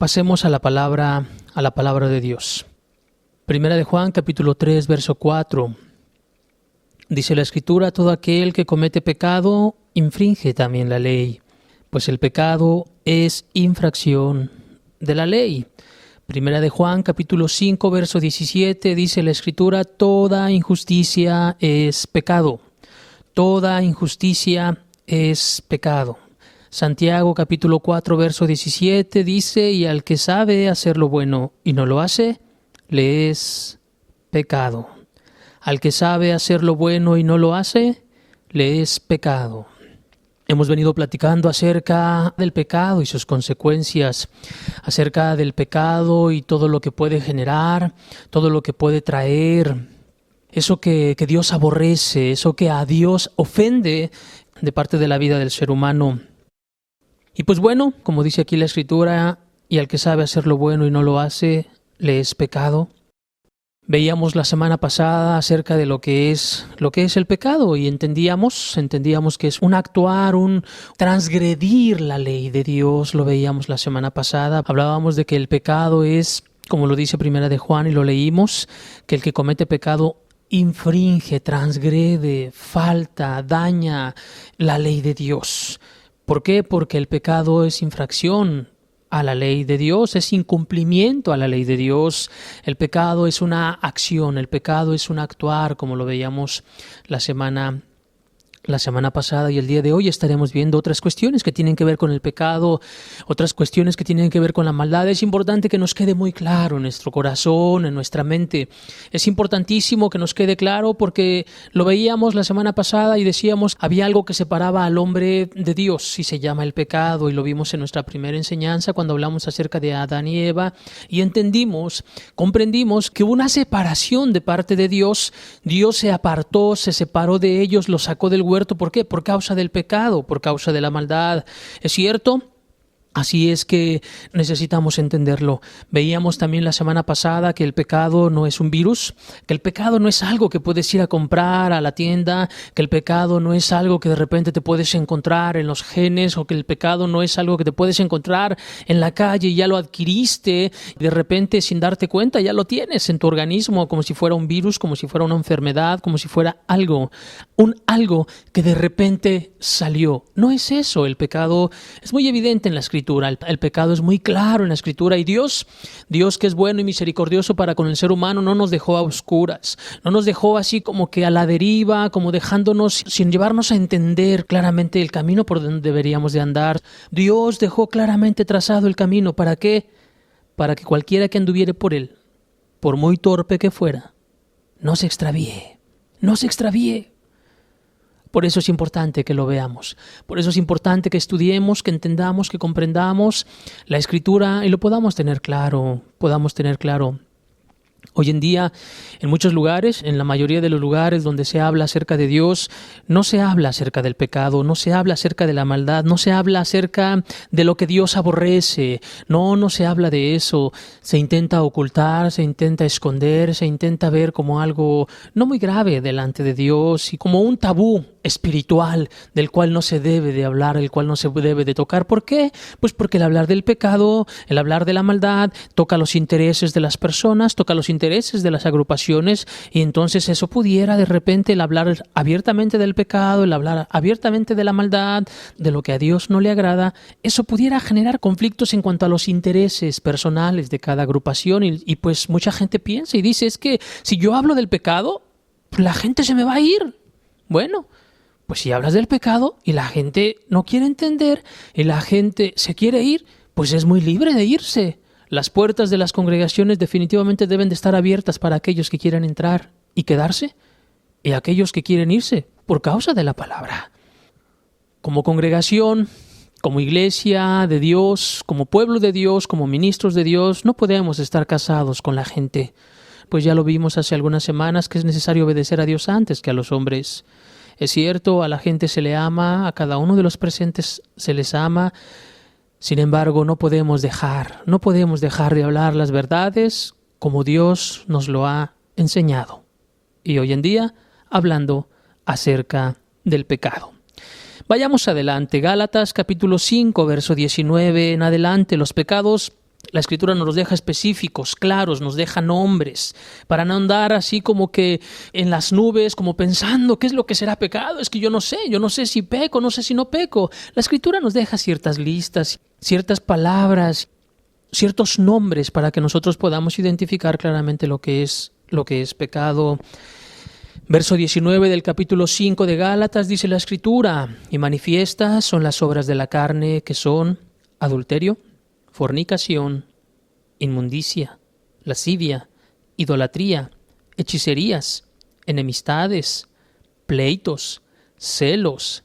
Pasemos a la palabra de Dios. Primera de Juan, capítulo 3, verso 4. Dice la Escritura: todo aquel que comete pecado infringe también la ley, pues el pecado es infracción de la ley. Primera de Juan, capítulo 5, verso 17, dice la Escritura: toda injusticia es pecado. Toda injusticia es pecado. Santiago, capítulo 4, verso 17, dice: y al que sabe hacer lo bueno y no lo hace, le es pecado. Al que sabe hacer lo bueno y no lo hace, le es pecado. Hemos venido platicando acerca del pecado y sus consecuencias, acerca del pecado y todo lo que puede generar, todo lo que puede traer, eso que Dios aborrece, eso que a Dios ofende de parte de la vida del ser humano. Y pues bueno, como dice aquí la Escritura, y al que sabe hacer lo bueno y no lo hace, le es pecado. Veíamos la semana pasada acerca de lo que es el pecado y entendíamos que es un actuar, un transgredir la ley de Dios. Lo veíamos la semana pasada. Hablábamos de que el pecado es, como lo dice Primera de Juan y lo leímos, que el que comete pecado infringe, transgrede, falta, daña la ley de Dios. ¿Por qué? Porque el pecado es infracción a la ley de Dios, es incumplimiento a la ley de Dios. El pecado es una acción, el pecado es un actuar, como lo veíamos la semana pasada, y el día de hoy estaremos viendo otras cuestiones que tienen que ver con el pecado, otras cuestiones que tienen que ver con la maldad. Es importante que nos quede muy claro en nuestro corazón, en nuestra mente. Es importantísimo que nos quede claro porque lo veíamos la semana pasada y decíamos, había algo que separaba al hombre de Dios y se llama el pecado, y lo vimos en nuestra primera enseñanza cuando hablamos acerca de Adán y Eva, y comprendimos que hubo una separación de parte de Dios. Dios se apartó, se separó de ellos, los sacó del huerto. ¿Por qué? Por causa del pecado, por causa de la maldad. ¿Es cierto? Así es que necesitamos entenderlo. Veíamos también la semana pasada que el pecado no es un virus, que el pecado no es algo que puedes ir a comprar a la tienda, que el pecado no es algo que de repente te puedes encontrar en los genes, o que el pecado no es algo que te puedes encontrar en la calle y ya lo adquiriste, de repente sin darte cuenta ya lo tienes en tu organismo, como si fuera un virus, como si fuera una enfermedad, como si fuera algo que de repente salió. No es eso. El pecado es muy evidente en la Escritura. El pecado es muy claro en la Escritura, y Dios que es bueno y misericordioso para con el ser humano, no nos dejó a oscuras, no nos dejó así como que a la deriva, como dejándonos sin llevarnos a entender claramente el camino por donde deberíamos de andar. Dios dejó claramente trazado el camino. ¿Para qué? Para que cualquiera que anduviere por él, por muy torpe que fuera, no se extravíe. Por eso es importante que lo veamos. Por eso es importante que estudiemos, que entendamos, que comprendamos la Escritura y lo podamos tener claro. Hoy en día, en muchos lugares, en la mayoría de los lugares donde se habla acerca de Dios, no se habla acerca del pecado, no se habla acerca de la maldad, no se habla acerca de lo que Dios aborrece. No se habla de eso. Se intenta ocultar, se intenta esconder, se intenta ver como algo no muy grave delante de Dios y como un tabú espiritual del cual no se debe de hablar, el cual no se debe de tocar. ¿Por qué? Pues porque el hablar del pecado, el hablar de la maldad, toca los intereses de las personas, toca los intereses de las agrupaciones, y entonces eso pudiera de repente, el hablar abiertamente del pecado, el hablar abiertamente de la maldad, de lo que a Dios no le agrada, eso pudiera generar conflictos en cuanto a los intereses personales de cada agrupación, y pues mucha gente piensa y dice, es que si yo hablo del pecado, pues la gente se me va a ir. Bueno, pues si hablas del pecado y la gente no quiere entender y la gente se quiere ir, pues es muy libre de irse. Las puertas de las congregaciones definitivamente deben de estar abiertas para aquellos que quieran entrar y quedarse, y aquellos que quieren irse por causa de la palabra. Como congregación, como iglesia de Dios, como pueblo de Dios, como ministros de Dios, no podemos estar casados con la gente. Pues ya lo vimos hace algunas semanas que es necesario obedecer a Dios antes que a los hombres. Es cierto, a la gente se le ama, a cada uno de los presentes se les ama. Sin embargo, no podemos dejar de hablar las verdades como Dios nos lo ha enseñado. Y hoy en día, hablando acerca del pecado. Vayamos adelante. Gálatas capítulo 5, verso 19 en adelante. Los pecados La Escritura nos los deja específicos, claros, nos deja nombres, para no andar así como que en las nubes, como pensando qué es lo que será pecado. Es que yo no sé si peco, no sé si no peco. La Escritura nos deja ciertas listas, ciertas palabras, ciertos nombres para que nosotros podamos identificar claramente lo que es pecado. Verso 19 del capítulo 5 de Gálatas dice la Escritura: y manifiestas son las obras de la carne, que son adulterio, fornicación, inmundicia, lascivia, idolatría, hechicerías, enemistades, pleitos, celos,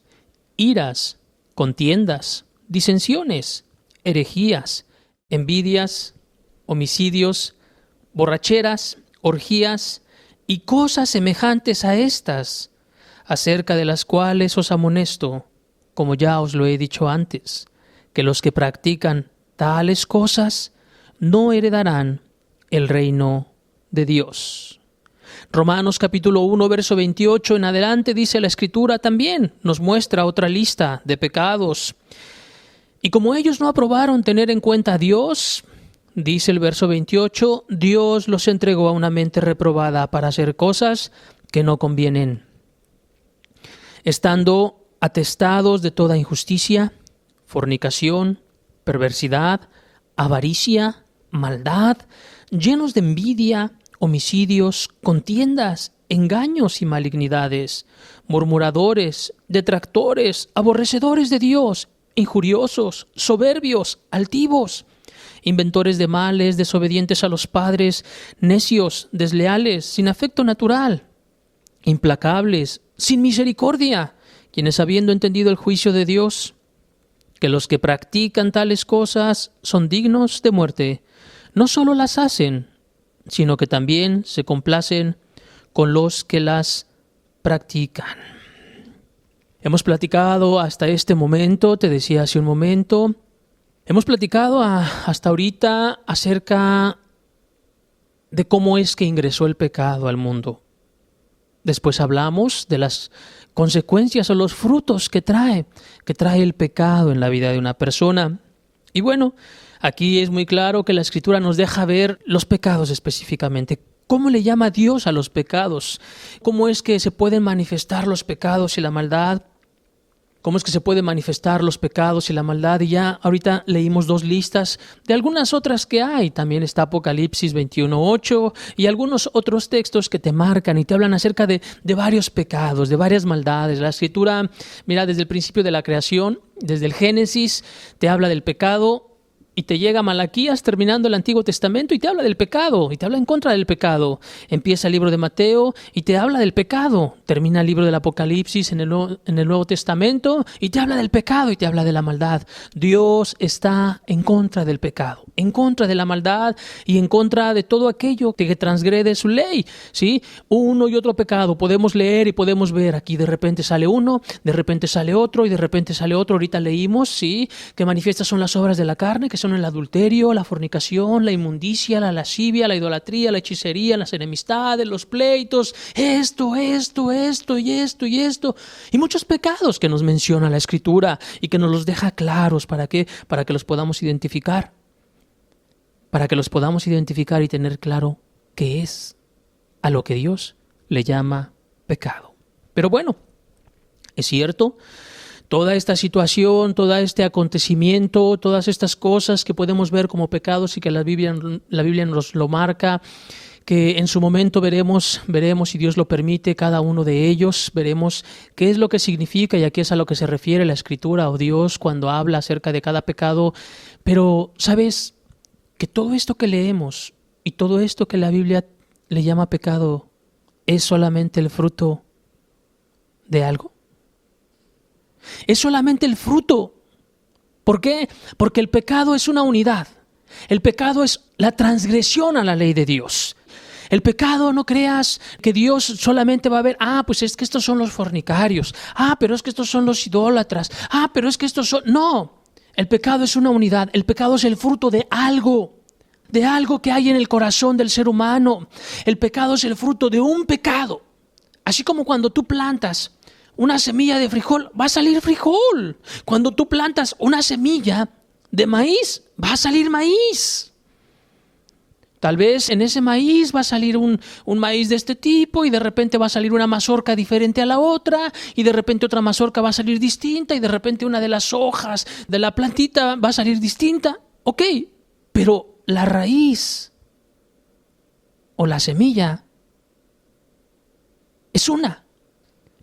iras, contiendas, disensiones, herejías, envidias, homicidios, borracheras, orgías y cosas semejantes a estas, acerca de las cuales os amonesto, como ya os lo he dicho antes, que los que practican tales cosas no heredarán el reino de Dios. Romanos capítulo 1, verso 28 en adelante dice la Escritura también, nos muestra otra lista de pecados. Y como ellos no aprobaron tener en cuenta a Dios, dice el verso 28, Dios los entregó a una mente reprobada para hacer cosas que no convienen, estando atestados de toda injusticia, fornicación, perversidad, avaricia, maldad, llenos de envidia, homicidios, contiendas, engaños y malignidades, murmuradores, detractores, aborrecedores de Dios, injuriosos, soberbios, altivos, inventores de males, desobedientes a los padres, necios, desleales, sin afecto natural, implacables, sin misericordia, quienes habiendo entendido el juicio de Dios, que los que practican tales cosas son dignos de muerte, no solo las hacen, sino que también se complacen con los que las practican. Hemos platicado hasta este momento, te decía hace un momento, hemos platicado hasta ahorita acerca de cómo es que ingresó el pecado al mundo. Después hablamos de las consecuencias o los frutos que trae el pecado en la vida de una persona. Y bueno, aquí es muy claro que la Escritura nos deja ver los pecados específicamente. ¿Cómo le llama Dios a los pecados? ¿Cómo es que se pueden manifestar los pecados y la maldad? ¿Cómo es que se pueden manifestar los pecados y la maldad? Y ya ahorita leímos dos listas de algunas otras que hay. También está Apocalipsis 21:8 y algunos otros textos que te marcan y te hablan acerca de varios pecados, de varias maldades. La Escritura, mira, desde el principio de la creación, desde el Génesis, te habla del pecado. Y te llega Malaquías terminando el Antiguo Testamento y te habla del pecado, y te habla en contra del pecado. Empieza el libro de Mateo y te habla del pecado. Termina el libro del Apocalipsis en el Nuevo Testamento y te habla del pecado y te habla de la maldad. Dios está en contra del pecado, en contra de la maldad y en contra de todo aquello que transgrede su ley, ¿sí? Uno y otro pecado podemos leer y podemos ver. Aquí de repente sale uno, de repente sale otro y de repente sale otro. Ahorita leímos, ¿sí?, que manifiestas son las obras de la carne, que son el adulterio, la fornicación, la inmundicia, la lascivia, la idolatría, la hechicería, las enemistades, los pleitos, esto y muchos pecados que nos menciona la Escritura y que nos los deja claros. ¿Para qué? Para que los podamos identificar. Para que los podamos identificar y tener claro qué es a lo que Dios le llama pecado. Pero bueno, es cierto, toda esta situación, todo este acontecimiento, todas estas cosas que podemos ver como pecados y que la Biblia nos lo marca, que en su momento veremos, si Dios lo permite, cada uno de ellos, veremos qué es lo que significa y a qué es a lo que se refiere la Escritura o Dios cuando habla acerca de cada pecado. Pero, ¿sabes que todo esto que leemos y todo esto que la Biblia le llama pecado es solamente el fruto de algo? Es solamente el fruto. ¿Por qué? Porque el pecado es una unidad. El pecado es la transgresión a la ley de Dios. El pecado, no creas que Dios solamente va a ver, pues es que estos son los fornicarios, pero es que estos son los idólatras, pero es que estos son... No, el pecado es una unidad. El pecado es el fruto de algo que hay en el corazón del ser humano. El pecado es el fruto de un pecado. Así como cuando tú plantas una semilla de frijol, va a salir frijol. Cuando tú plantas una semilla de maíz, va a salir maíz. Tal vez en ese maíz va a salir un maíz de este tipo y de repente va a salir una mazorca diferente a la otra y de repente otra mazorca va a salir distinta y de repente una de las hojas de la plantita va a salir distinta. Ok, pero la raíz o la semilla es una.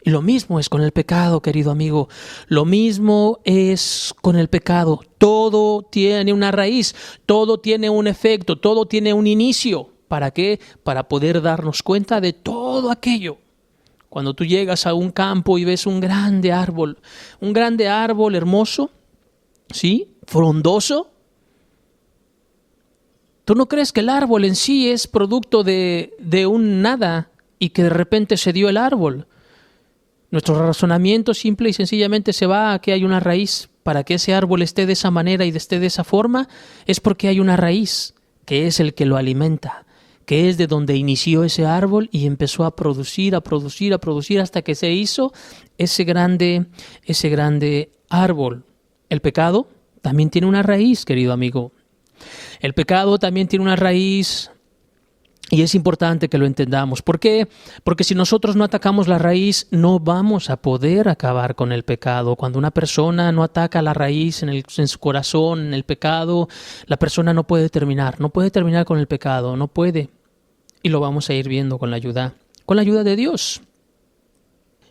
Y lo mismo es con el pecado, querido amigo. Lo mismo es con el pecado. Todo tiene una raíz, todo tiene un efecto, todo tiene un inicio. ¿Para qué? Para poder darnos cuenta de todo aquello. Cuando tú llegas a un campo y ves un grande árbol hermoso, ¿sí? Frondoso, ¿tú no crees que el árbol en sí es producto de un nada y que de repente se dio el árbol? Nuestro razonamiento simple y sencillamente se va a que hay una raíz. Para que ese árbol esté de esa manera y esté de esa forma, es porque hay una raíz, que es el que lo alimenta, que es de donde inició ese árbol y empezó a producir hasta que se hizo ese grande árbol. El pecado también tiene una raíz, querido amigo. El pecado también tiene una raíz. Y es importante que lo entendamos. ¿Por qué? Porque si nosotros no atacamos la raíz, no vamos a poder acabar con el pecado. Cuando una persona no ataca la raíz en su corazón, en el pecado, la persona no puede terminar con el pecado, no puede. Y lo vamos a ir viendo con la ayuda de Dios.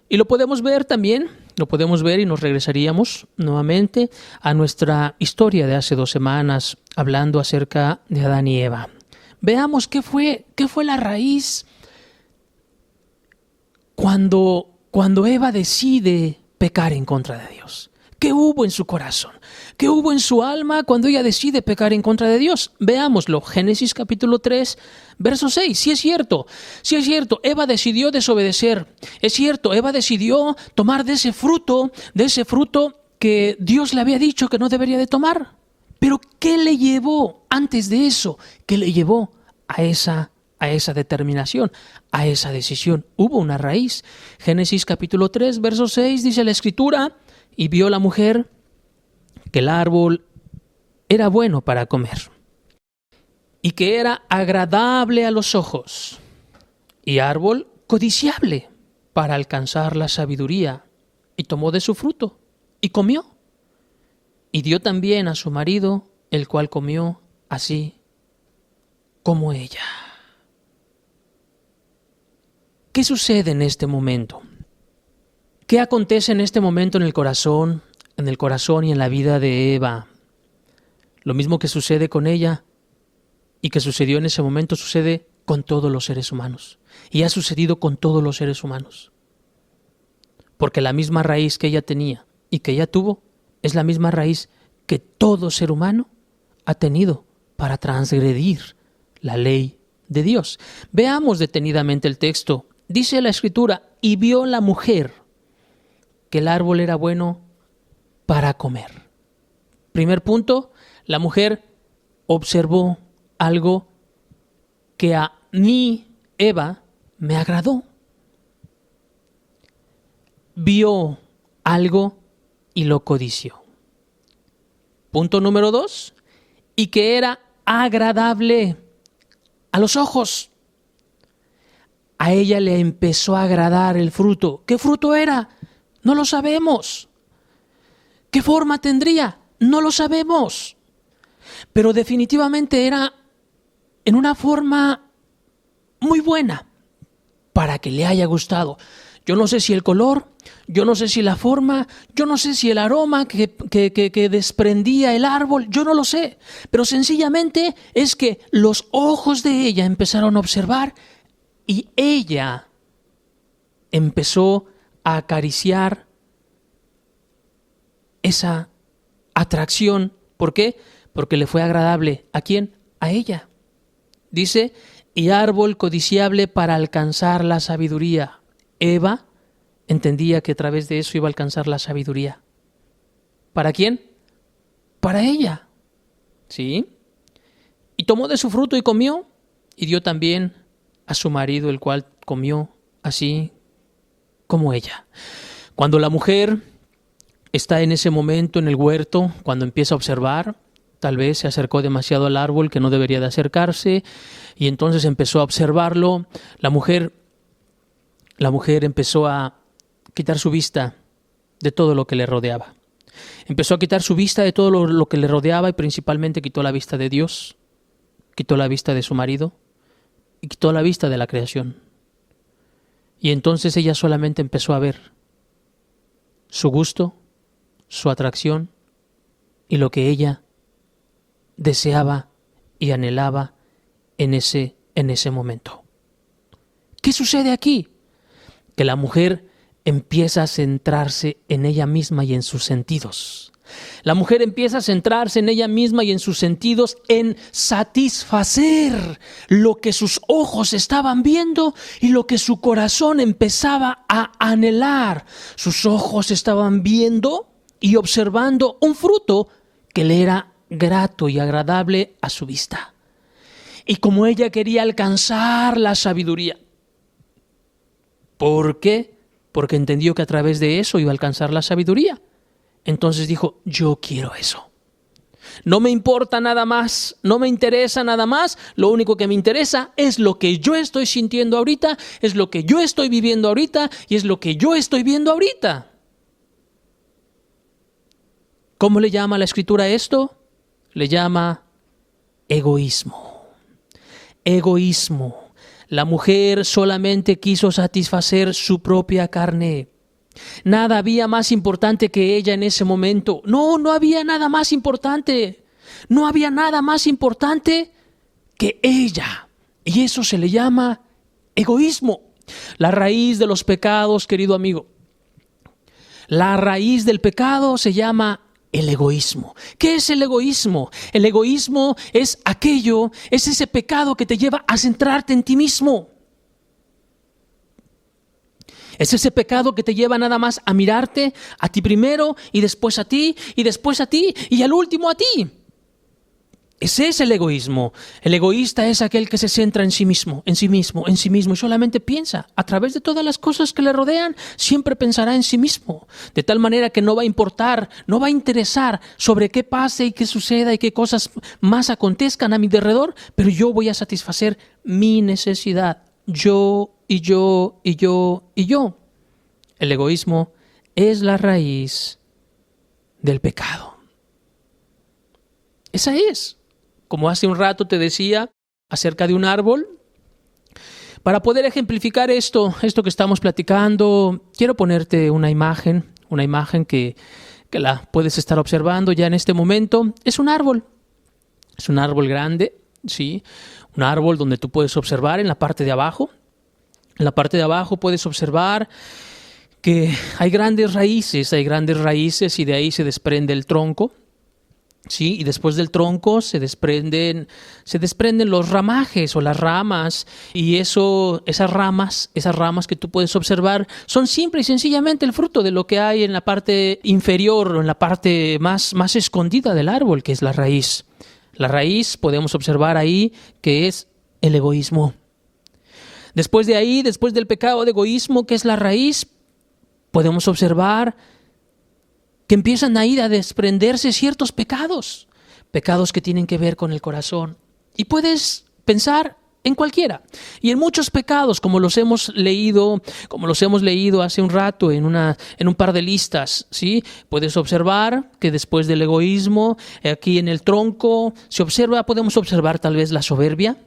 Y lo podemos ver también, y nos regresaríamos nuevamente a nuestra historia de hace 2 semanas, hablando acerca de Adán y Eva. Veamos qué fue la raíz cuando Eva decide pecar en contra de Dios. ¿Qué hubo en su corazón? ¿Qué hubo en su alma cuando ella decide pecar en contra de Dios? Veámoslo. Génesis capítulo 3, verso 6. Sí es cierto. Eva decidió desobedecer. Es cierto, Eva decidió tomar de ese fruto que Dios le había dicho que no debería de tomar. Pero ¿qué le llevó antes de eso? ¿Qué le llevó a esa determinación, a esa decisión? Hubo una raíz. Génesis capítulo 3, verso 6 dice la Escritura: y vio la mujer que el árbol era bueno para comer y que era agradable a los ojos y árbol codiciable para alcanzar la sabiduría, y tomó de su fruto y comió. Y dio también a su marido, el cual comió así como ella. ¿Qué sucede en este momento? ¿Qué acontece en este momento en el corazón y en la vida de Eva? Lo mismo que sucede con ella y que sucedió en ese momento sucede con todos los seres humanos. Y ha sucedido con todos los seres humanos. Porque la misma raíz que ella tenía y que ella tuvo es la misma raíz que todo ser humano ha tenido para transgredir la ley de Dios. Veamos detenidamente el texto. Dice la Escritura: y vio la mujer que el árbol era bueno para comer. Primer punto, la mujer observó algo que a mí, Eva, me agradó. Vio algo y lo codició. Punto número 2, y que era agradable a los ojos. A ella le empezó a agradar el fruto. ¿Qué fruto era? No lo sabemos. ¿Qué forma tendría? No lo sabemos. Pero definitivamente era en una forma muy buena para que le haya gustado. Yo no sé si el color, yo no sé si la forma, yo no sé si el aroma que desprendía el árbol, yo no lo sé. Pero sencillamente es que los ojos de ella empezaron a observar y ella empezó a acariciar esa atracción. ¿Por qué? Porque le fue agradable. ¿A quién? A ella. Dice: y árbol codiciable para alcanzar la sabiduría. Eva entendía que a través de eso iba a alcanzar la sabiduría. ¿Para quién? Para ella. ¿Sí? Y tomó de su fruto y comió, y dio también a su marido, el cual comió así como ella. Cuando la mujer está en ese momento en el huerto, cuando empieza a observar, tal vez se acercó demasiado al árbol que no debería de acercarse y entonces empezó a observarlo. La mujer empezó a quitar su vista de todo lo que le rodeaba. Empezó a quitar su vista de todo lo que le rodeaba y principalmente quitó la vista de Dios, quitó la vista de su marido y quitó la vista de la creación. Y entonces ella solamente empezó a ver su gusto, su atracción y lo que ella deseaba y anhelaba en ese momento. ¿Qué sucede aquí? Que la mujer empieza a centrarse en ella misma y en sus sentidos. La mujer empieza a centrarse en ella misma y en sus sentidos, en satisfacer lo que sus ojos estaban viendo y lo que su corazón empezaba a anhelar. Sus ojos estaban viendo y observando un fruto que le era grato y agradable a su vista. Y como ella quería alcanzar la sabiduría. ¿Por qué? Porque entendió que a través de eso iba a alcanzar la sabiduría. Entonces dijo, yo quiero eso. No me importa nada más, no me interesa nada más, lo único que me interesa es lo que yo estoy sintiendo ahorita, es lo que yo estoy viviendo ahorita y es lo que yo estoy viendo ahorita. ¿Cómo le llama la Escritura esto? Le llama egoísmo. Egoísmo. La mujer solamente quiso satisfacer su propia carne. Nada había más importante que ella en ese momento. No había nada más importante. No había nada más importante que ella. Y eso se le llama egoísmo. La raíz de los pecados, querido amigo. La raíz del pecado se llama el egoísmo. ¿Qué es el egoísmo? El egoísmo es ese pecado que te lleva a centrarte en ti mismo. Es ese pecado que te lleva nada más a mirarte a ti primero y después a ti y después a ti y al último a ti. Ese es el egoísmo. El egoísta es aquel que se centra en sí mismo y solamente piensa. A través de todas las cosas que le rodean, siempre pensará en sí mismo. De tal manera que no va a importar, no va a interesar sobre qué pase y qué suceda y qué cosas más acontezcan a mi alrededor, pero yo voy a satisfacer mi necesidad. Yo y yo y yo y yo. El egoísmo es la raíz del pecado. Esa es. Como hace un rato te decía acerca de un árbol, para poder ejemplificar esto que estamos platicando, quiero ponerte una imagen que la puedes estar observando ya en este momento. Es un árbol grande, ¿sí? Un árbol donde tú puedes observar en la parte de abajo. En la parte de abajo puedes observar que hay grandes raíces y de ahí se desprende el tronco. Sí, y después del tronco se desprenden los ramajes o las ramas, y esas ramas que tú puedes observar son simple y sencillamente el fruto de lo que hay en la parte inferior o en la parte más escondida del árbol, que es la raíz. La raíz podemos observar ahí que es el egoísmo. Después de ahí, después del pecado de egoísmo, que es la raíz, podemos observar que empiezan a ir a desprenderse ciertos pecados que tienen que ver con el corazón. Y puedes pensar en cualquiera. Y en muchos pecados, como los hemos leído hace un rato en un par de listas, ¿sí? Puedes observar que después del egoísmo, aquí en el tronco, podemos observar tal vez la soberbia,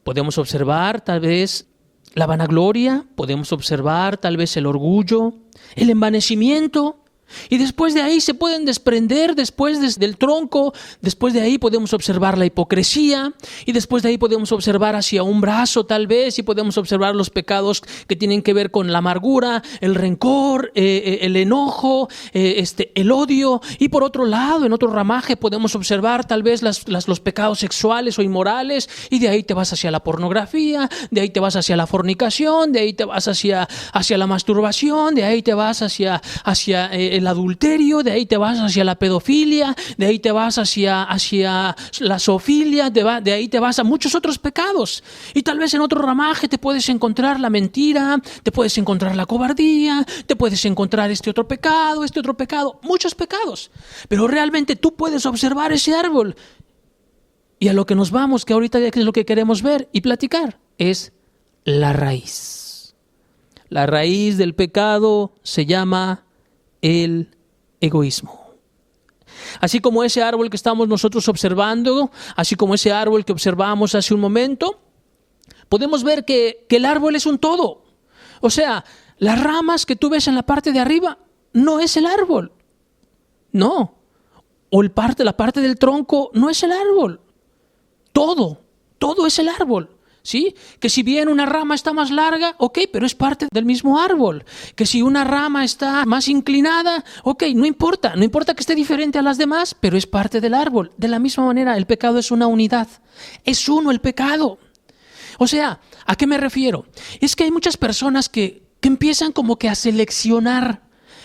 podemos observar tal vez la vanagloria, podemos observar tal vez el orgullo, el envanecimiento. Y después de ahí se pueden desprender, después del tronco, después de ahí podemos observar la hipocresía, y después de ahí podemos observar hacia un brazo tal vez, y podemos observar los pecados que tienen que ver con la amargura, el rencor, el enojo, el odio. Y por otro lado, en otro ramaje podemos observar tal vez los pecados sexuales o inmorales, y de ahí te vas hacia la pornografía, de ahí te vas hacia la fornicación, de ahí te vas hacia la masturbación, de ahí te vas hacia el adulterio, de ahí te vas hacia la pedofilia, de ahí te vas hacia la zoofilia, de ahí te vas a muchos otros pecados. Y tal vez en otro ramaje te puedes encontrar la mentira, te puedes encontrar la cobardía, te puedes encontrar este otro pecado, muchos pecados. Pero realmente tú puedes observar ese árbol. Y a lo que nos vamos, que ahorita es lo que queremos ver y platicar, es la raíz. La raíz del pecado se llama el egoísmo. Así como ese árbol que estamos nosotros observando, así como ese árbol que observamos hace un momento, podemos ver que el árbol es un todo. O sea, las ramas que tú ves en la parte de arriba no es el árbol. No. O la parte del tronco no es el árbol. Todo es el árbol. ¿Sí? Que si bien una rama está más larga, ok, pero es parte del mismo árbol. Que si una rama está más inclinada, ok, no importa que esté diferente a las demás, pero es parte del árbol. De la misma manera, el pecado es una unidad. Es uno el pecado. O sea, ¿a qué me refiero? Es que hay muchas personas que empiezan como que a seleccionar,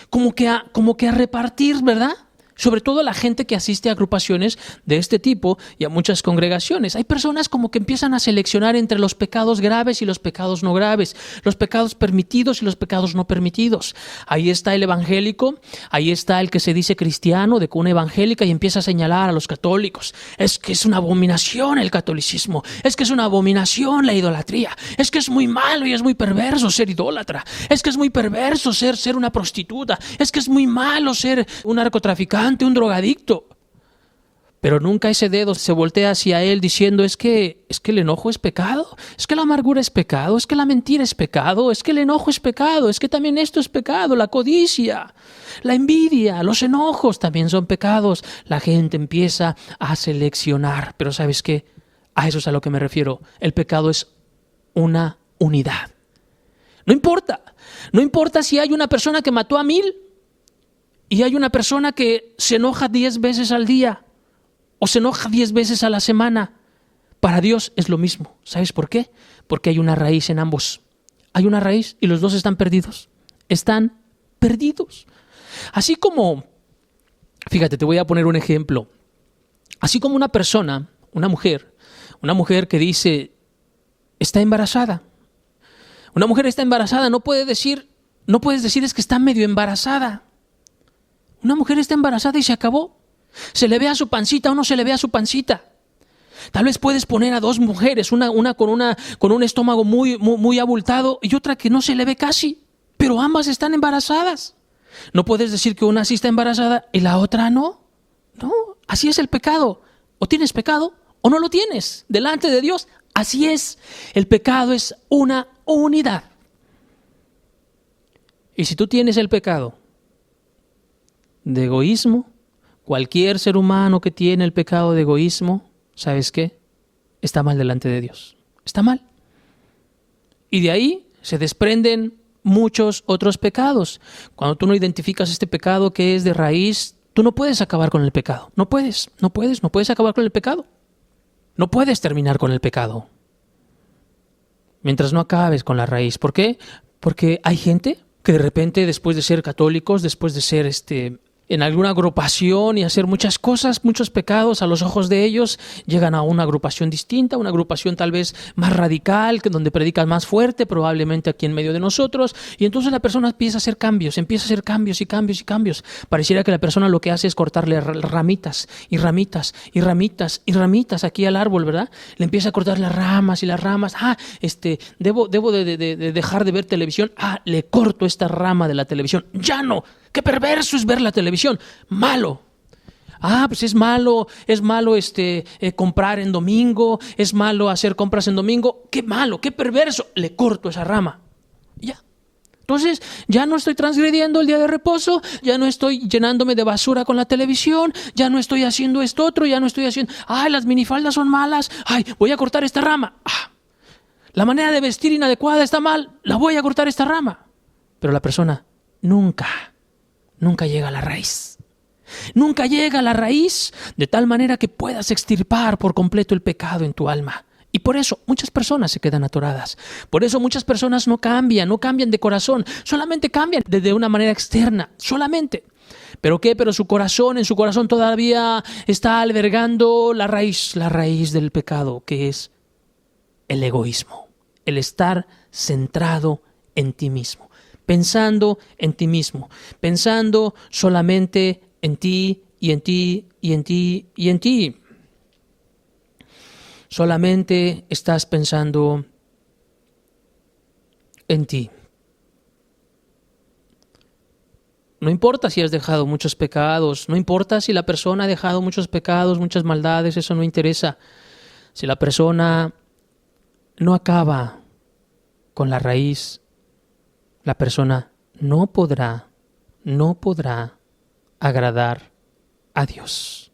como que a repartir, ¿verdad? Sobre todo la gente que asiste a agrupaciones de este tipo y a muchas congregaciones. Hay personas como que empiezan a seleccionar entre los pecados graves y los pecados no graves, los pecados permitidos y los pecados no permitidos. Ahí está el evangélico, ahí está el que se dice cristiano de cuna evangélica y empieza a señalar a los católicos. Es que es una abominación el catolicismo, es que es una abominación la idolatría, es que es muy malo y es muy perverso ser idólatra, es que es muy perverso ser una prostituta, es que es muy malo ser un narcotraficante, un drogadicto. Pero nunca ese dedo se voltea hacia él diciendo es que el enojo es pecado, es que la amargura es pecado, es que la mentira es pecado, es que el enojo es pecado, es que también esto es pecado, la codicia, la envidia, los enojos también son pecados. La gente empieza a seleccionar, pero ¿sabes qué? A eso es a lo que me refiero. El pecado es una unidad. No importa si hay una persona que mató a 1000 y hay una persona que se enoja 10 veces al día o se enoja 10 veces a la semana. Para Dios es lo mismo. ¿Sabes por qué? Porque hay una raíz en ambos. Hay una raíz y los dos están perdidos. Están perdidos. Así como, fíjate, te voy a poner un ejemplo. Así como una persona, una mujer que dice, está embarazada. Una mujer está embarazada, no puedes decir es que está medio embarazada. Una mujer está embarazada y se acabó. Se le ve a su pancita o no se le ve a su pancita. Tal vez puedes poner a 2 mujeres, una con un estómago muy abultado y otra que no se le ve casi, pero ambas están embarazadas. No puedes decir que una sí está embarazada y la otra no. No, así es el pecado. O tienes pecado o no lo tienes. Delante de Dios, así es. El pecado es una unidad. Y si tú tienes el pecado de egoísmo, cualquier ser humano que tiene el pecado de egoísmo, ¿sabes qué? Está mal delante de Dios. Está mal. Y de ahí se desprenden muchos otros pecados. Cuando tú no identificas este pecado que es de raíz, tú no puedes acabar con el pecado. No puedes acabar con el pecado. No puedes terminar con el pecado mientras no acabes con la raíz. ¿Por qué? Porque hay gente que de repente, después de ser católicos, después de ser en alguna agrupación y hacer muchas cosas, muchos pecados a los ojos de ellos, llegan a una agrupación distinta, una agrupación tal vez más radical, donde predican más fuerte, probablemente aquí en medio de nosotros, y entonces la persona empieza a hacer cambios y cambios. Pareciera que la persona lo que hace es cortarle ramitas aquí al árbol, ¿verdad? Le empieza a cortar las ramas. Debo de dejar de ver televisión. Le corto esta rama de la televisión. ¡Ya no! ¡Qué perverso es ver la televisión! ¡Malo! Pues es malo comprar en domingo, es malo hacer compras en domingo. ¡Qué malo! ¡Qué perverso! Le corto esa rama. Ya. Entonces, ya no estoy transgrediendo el día de reposo, ya no estoy llenándome de basura con la televisión, ya no estoy haciendo esto otro, ya no estoy haciendo... las minifaldas son malas, voy a cortar esta rama. La manera de vestir inadecuada está mal, la voy a cortar esta rama. Pero la persona nunca llega a la raíz. Nunca llega a la raíz de tal manera que puedas extirpar por completo el pecado en tu alma. Y por eso muchas personas se quedan atoradas. Por eso muchas personas no cambian de corazón. Solamente cambian de una manera externa. Solamente. ¿Pero qué? Pero en su corazón todavía está albergando la raíz del pecado, que es el egoísmo, el estar centrado en ti mismo, pensando en ti mismo, pensando solamente en ti y en ti y en ti y en ti. Solamente estás pensando en ti. No importa si has dejado muchos pecados, no importa si la persona ha dejado muchos pecados, muchas maldades, eso no interesa. Si la persona no acaba con la raíz, la persona no podrá agradar a Dios,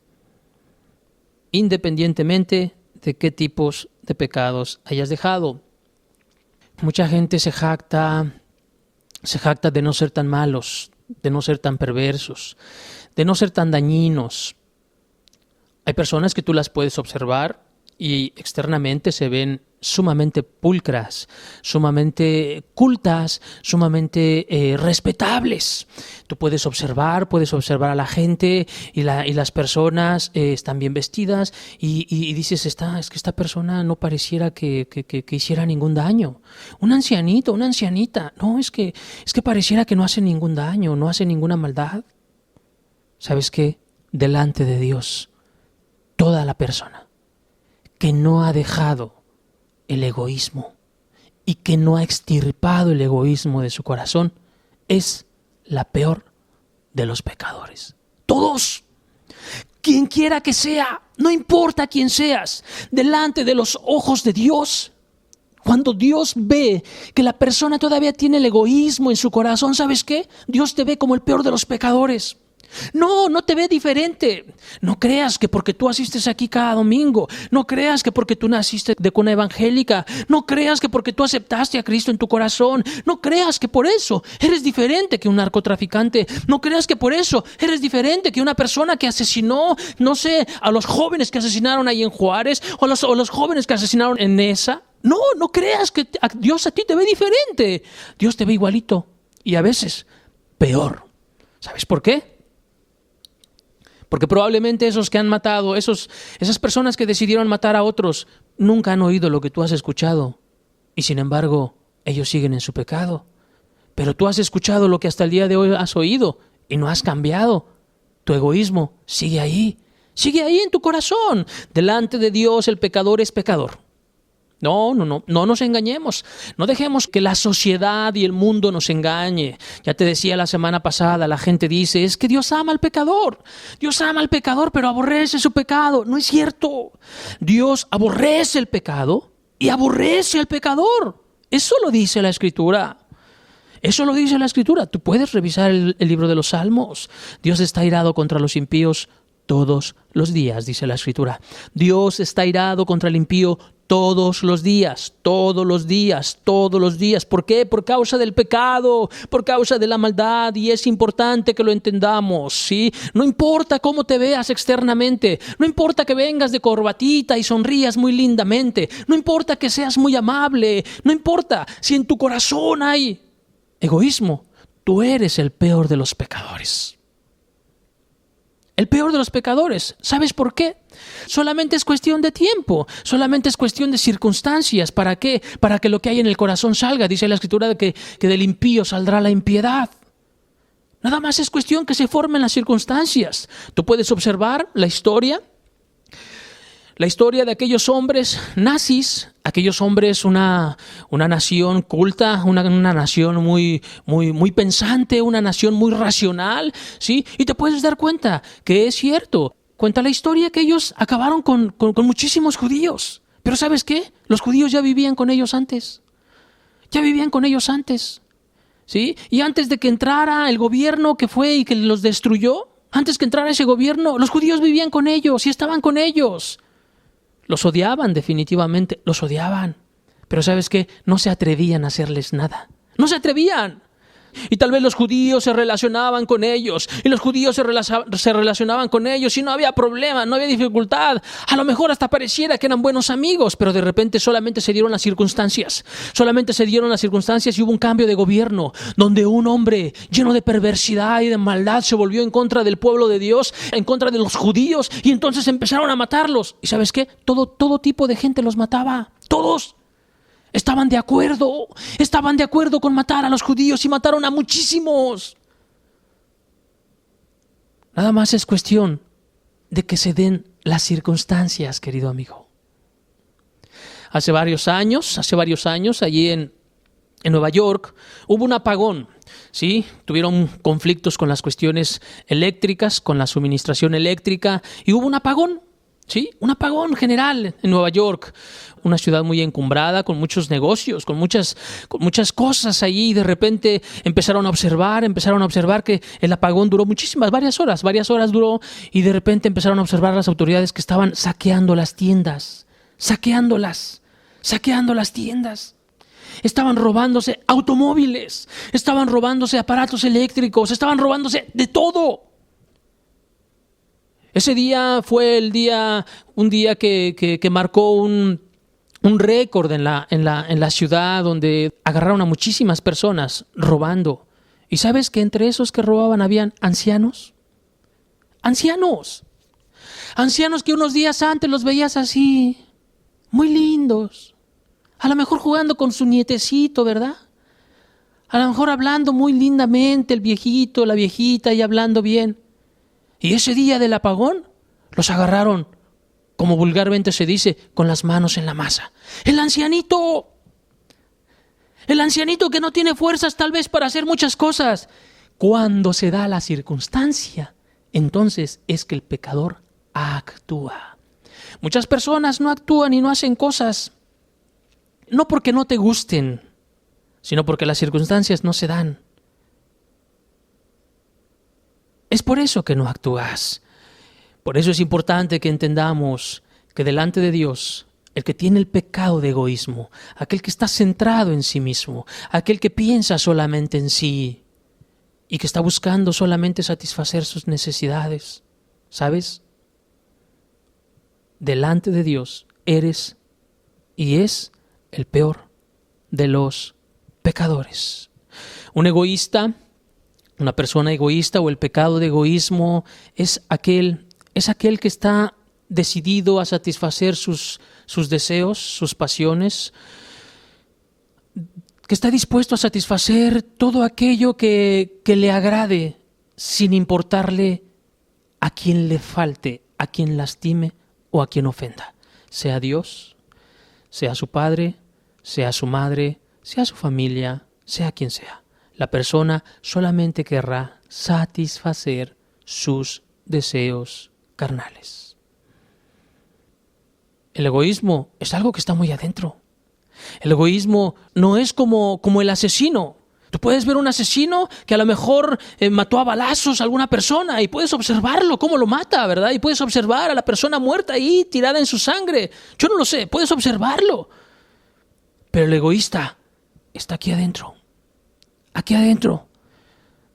independientemente de qué tipos de pecados hayas dejado. Mucha gente se jacta de no ser tan malos, de no ser tan perversos, de no ser tan dañinos. Hay personas que tú las puedes observar y externamente se ven sumamente pulcras, sumamente cultas, sumamente respetables. Tú puedes observar a la gente y las personas están bien vestidas y dices, es que esta persona no pareciera que hiciera ningún daño. Un ancianito, una ancianita, no, es que pareciera que no hace ningún daño, no hace ninguna maldad. ¿Sabes qué? Delante de Dios, toda la persona que no ha dejado el egoísmo y que no ha extirpado el egoísmo de su corazón es la peor de los pecadores. Todos, quien quiera que sea, no importa quién seas, delante de los ojos de Dios, cuando Dios ve que la persona todavía tiene el egoísmo en su corazón, ¿sabes qué? Dios te ve como el peor de los pecadores. No te ve diferente. No creas que porque tú asistes aquí cada domingo, no creas que porque tú naciste de cuna evangélica, no creas que porque tú aceptaste a Cristo en tu corazón, no creas que por eso eres diferente que un narcotraficante, no creas que por eso eres diferente que una persona que asesinó, no sé, a los jóvenes que asesinaron ahí en Juárez o los jóvenes que asesinaron en Nesa. No creas que Dios a ti te ve diferente. Dios te ve igualito y a veces peor. ¿Sabes por qué? Porque probablemente esos que han matado, esas personas que decidieron matar a otros, nunca han oído lo que tú has escuchado. Y sin embargo, ellos siguen en su pecado. Pero tú has escuchado lo que hasta el día de hoy has oído y no has cambiado. Tu egoísmo sigue ahí en tu corazón. Delante de Dios el pecador es pecador. No nos engañemos. No dejemos que la sociedad y el mundo nos engañe. Ya te decía la semana pasada, la gente dice, es que Dios ama al pecador. Dios ama al pecador, pero aborrece su pecado. No es cierto. Dios aborrece el pecado y aborrece al pecador. Eso lo dice la Escritura. Eso lo dice la Escritura. Tú puedes revisar el libro de los Salmos. Dios está airado contra los impíos todos los días, dice la Escritura. Dios está airado contra el impío todos los días. ¿Por qué? Por causa del pecado, por causa de la maldad, y es importante que lo entendamos, ¿sí? No importa cómo te veas externamente, no importa que vengas de corbatita y sonrías muy lindamente, no importa que seas muy amable, no importa si en tu corazón hay egoísmo, tú eres el peor de los pecadores. El peor de los pecadores. ¿Sabes por qué? Solamente es cuestión de tiempo, solamente es cuestión de circunstancias. ¿Para qué? Para que lo que hay en el corazón salga. Dice la Escritura de que del impío saldrá la impiedad. Nada más es cuestión que se formen las circunstancias. Tú puedes observar la historia de aquellos hombres nazis, aquellos hombres, una nación culta, una nación muy pensante, una nación muy racional, ¿sí? Y te puedes dar cuenta que es cierto. Cuenta la historia que ellos acabaron con muchísimos judíos. Pero ¿sabes qué? Los judíos ya vivían con ellos antes. ¿Sí? Y antes de que entrara el gobierno que fue y que los destruyó, antes que entrara ese gobierno, los judíos vivían con ellos y estaban con ellos. Los odiaban, definitivamente, los odiaban. Pero ¿sabes qué? No se atrevían a hacerles nada. No se atrevían. Y tal vez los judíos se relacionaban con ellos, y los judíos se relacionaban con ellos, y no había problema, no había dificultad. A lo mejor hasta pareciera que eran buenos amigos, pero de repente solamente se dieron las circunstancias. Solamente se dieron las circunstancias y hubo un cambio de gobierno, donde un hombre lleno de perversidad y de maldad se volvió en contra del pueblo de Dios, en contra de los judíos, y entonces empezaron a matarlos. ¿Y sabes qué? Todo tipo de gente los mataba, todos. Estaban de acuerdo con matar a los judíos y mataron a muchísimos. Nada más es cuestión de que se den las circunstancias, querido amigo. Hace varios años, allí en Nueva York, hubo un apagón. Sí, tuvieron conflictos con las cuestiones eléctricas, con la suministración eléctrica, y hubo un apagón. Sí, un apagón general en Nueva York, una ciudad muy encumbrada, con muchos negocios, con muchas cosas allí, y de repente empezaron a observar que el apagón duró varias horas duró, y de repente empezaron a observar las autoridades que estaban saqueando las tiendas, estaban robándose automóviles, estaban robándose aparatos eléctricos, estaban robándose de todo. Ese día fue un día que marcó un récord en la ciudad, donde agarraron a muchísimas personas robando. ¿Y sabes que entre esos que robaban habían ancianos? Ancianos que unos días antes los veías así, muy lindos. A lo mejor jugando con su nietecito, ¿verdad? A lo mejor hablando muy lindamente el viejito, la viejita, y hablando bien. Y ese día del apagón los agarraron, como vulgarmente se dice, con las manos en la masa. El ancianito que no tiene fuerzas tal vez para hacer muchas cosas. Cuando se da la circunstancia, entonces es que el pecador actúa. Muchas personas no actúan y no hacen cosas, no porque no te gusten, sino porque las circunstancias no se dan. Es por eso que no actúas. Por eso es importante que entendamos que delante de Dios, el que tiene el pecado de egoísmo, aquel que está centrado en sí mismo, aquel que piensa solamente en sí y que está buscando solamente satisfacer sus necesidades, ¿sabes? Delante de Dios eres y es el peor de los pecadores. Un egoísta, una persona egoísta, o el pecado de egoísmo es aquel que está decidido a satisfacer sus deseos, sus pasiones, que está dispuesto a satisfacer todo aquello que le agrade, sin importarle a quien le falte, a quien lastime o a quien ofenda, sea Dios, sea su padre, sea su madre, sea su familia, sea quien sea. La persona solamente querrá satisfacer sus deseos carnales. El egoísmo es algo que está muy adentro. El egoísmo no es como el asesino. Tú puedes ver un asesino que a lo mejor mató a balazos a alguna persona y puedes observarlo cómo lo mata, ¿verdad? Y puedes observar a la persona muerta ahí tirada en su sangre. Yo no lo sé, puedes observarlo. Pero el egoísta está aquí adentro,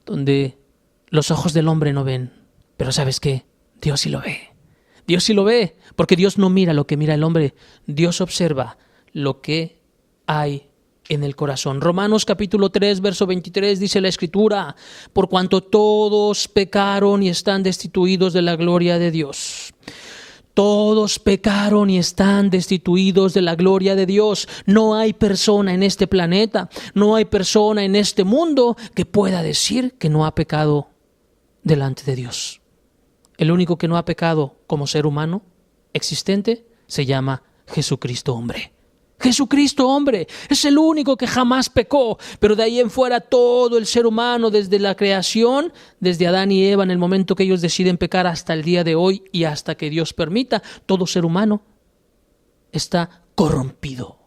donde los ojos del hombre no ven. Pero ¿sabes qué? Dios sí lo ve. Dios sí lo ve, porque Dios no mira lo que mira el hombre. Dios observa lo que hay en el corazón. Romanos capítulo 3, verso 23 dice la Escritura: por cuanto todos pecaron y están destituidos de la gloria de Dios. Todos pecaron y están destituidos de la gloria de Dios. No hay persona en este planeta, no hay persona en este mundo que pueda decir que no ha pecado delante de Dios. El único que no ha pecado como ser humano existente se llama Jesucristo hombre. Jesucristo hombre es el único que jamás pecó, pero de ahí en fuera todo el ser humano, desde la creación, desde Adán y Eva, en el momento que ellos deciden pecar hasta el día de hoy y hasta que Dios permita, todo ser humano está corrompido.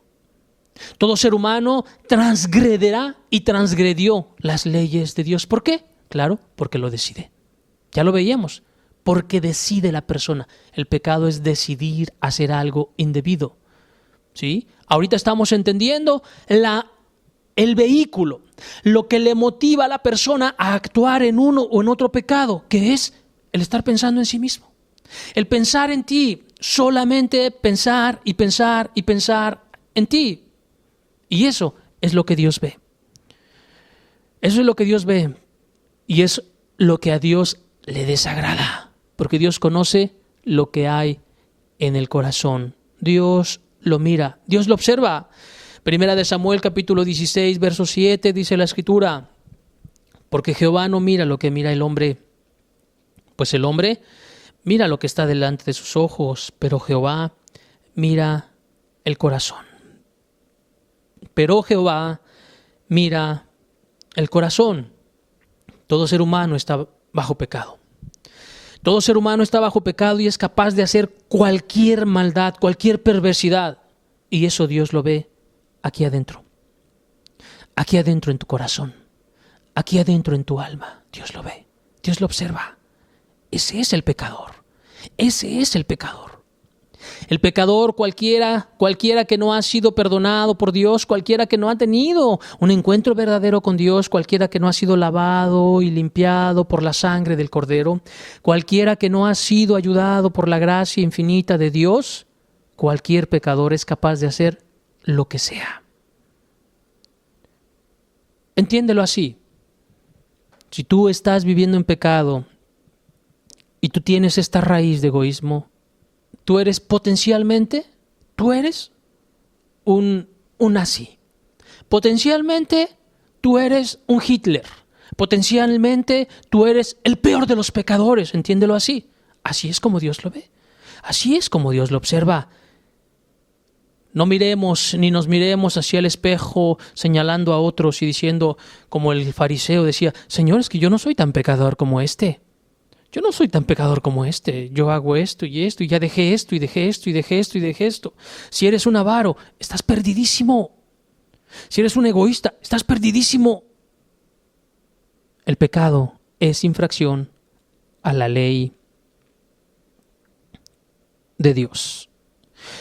Todo ser humano transgrederá y transgredió las leyes de Dios. ¿Por qué? Claro, porque lo decide. Ya lo veíamos, porque decide la persona. El pecado es decidir hacer algo indebido. ¿Sí? Ahorita estamos entendiendo el vehículo, lo que le motiva a la persona a actuar en uno o en otro pecado, que es el estar pensando en sí mismo. El pensar en ti, solamente pensar y pensar y pensar en ti. Y eso es lo que Dios ve. Eso es lo que Dios ve y es lo que a Dios le desagrada, porque Dios conoce lo que hay en el corazón. Dios lo mira, Dios lo observa. Primera de Samuel capítulo 16, verso 7 dice la Escritura: porque Jehová no mira lo que mira el hombre, pues el hombre mira lo que está delante de sus ojos, pero Jehová mira el corazón. Pero Jehová mira el corazón. Todo ser humano está bajo pecado. Todo ser humano está bajo pecado y es capaz de hacer cualquier maldad, cualquier perversidad. Y eso Dios lo ve aquí adentro. Aquí adentro en tu corazón. Aquí adentro en tu alma. Dios lo ve. Dios lo observa. Ese es el pecador. Ese es el pecador. El pecador, cualquiera que no ha sido perdonado por Dios, cualquiera que no ha tenido un encuentro verdadero con Dios, cualquiera que no ha sido lavado y limpiado por la sangre del Cordero, cualquiera que no ha sido ayudado por la gracia infinita de Dios, cualquier pecador es capaz de hacer lo que sea. Entiéndelo así. Si tú estás viviendo en pecado y tú tienes esta raíz de egoísmo, tú eres potencialmente, un nazi. Potencialmente, tú eres un Hitler. Potencialmente, tú eres el peor de los pecadores. Entiéndelo así. Así es como Dios lo ve. Así es como Dios lo observa. No miremos ni nos miremos hacia el espejo señalando a otros y diciendo, como el fariseo decía: Señor, es que yo no soy tan pecador como este. Yo no soy tan pecador como este. Yo hago esto y ya dejé esto y dejé esto y dejé esto y dejé esto. Si eres un avaro, estás perdidísimo. Si eres un egoísta, estás perdidísimo. El pecado es infracción a la ley de Dios.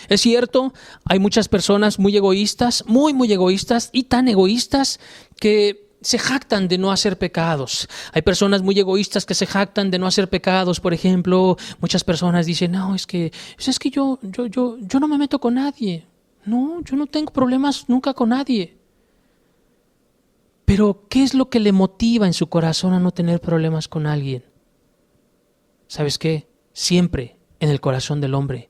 Es cierto, hay muchas personas muy egoístas, muy egoístas y tan egoístas que se jactan de no hacer pecados. Hay personas muy egoístas que se jactan de no hacer pecados. Por ejemplo, muchas personas dicen: no, es que yo no me meto con nadie. No, yo no tengo problemas nunca con nadie. Pero, ¿qué es lo que le motiva en su corazón a no tener problemas con alguien? ¿Sabes qué? Siempre en el corazón del hombre.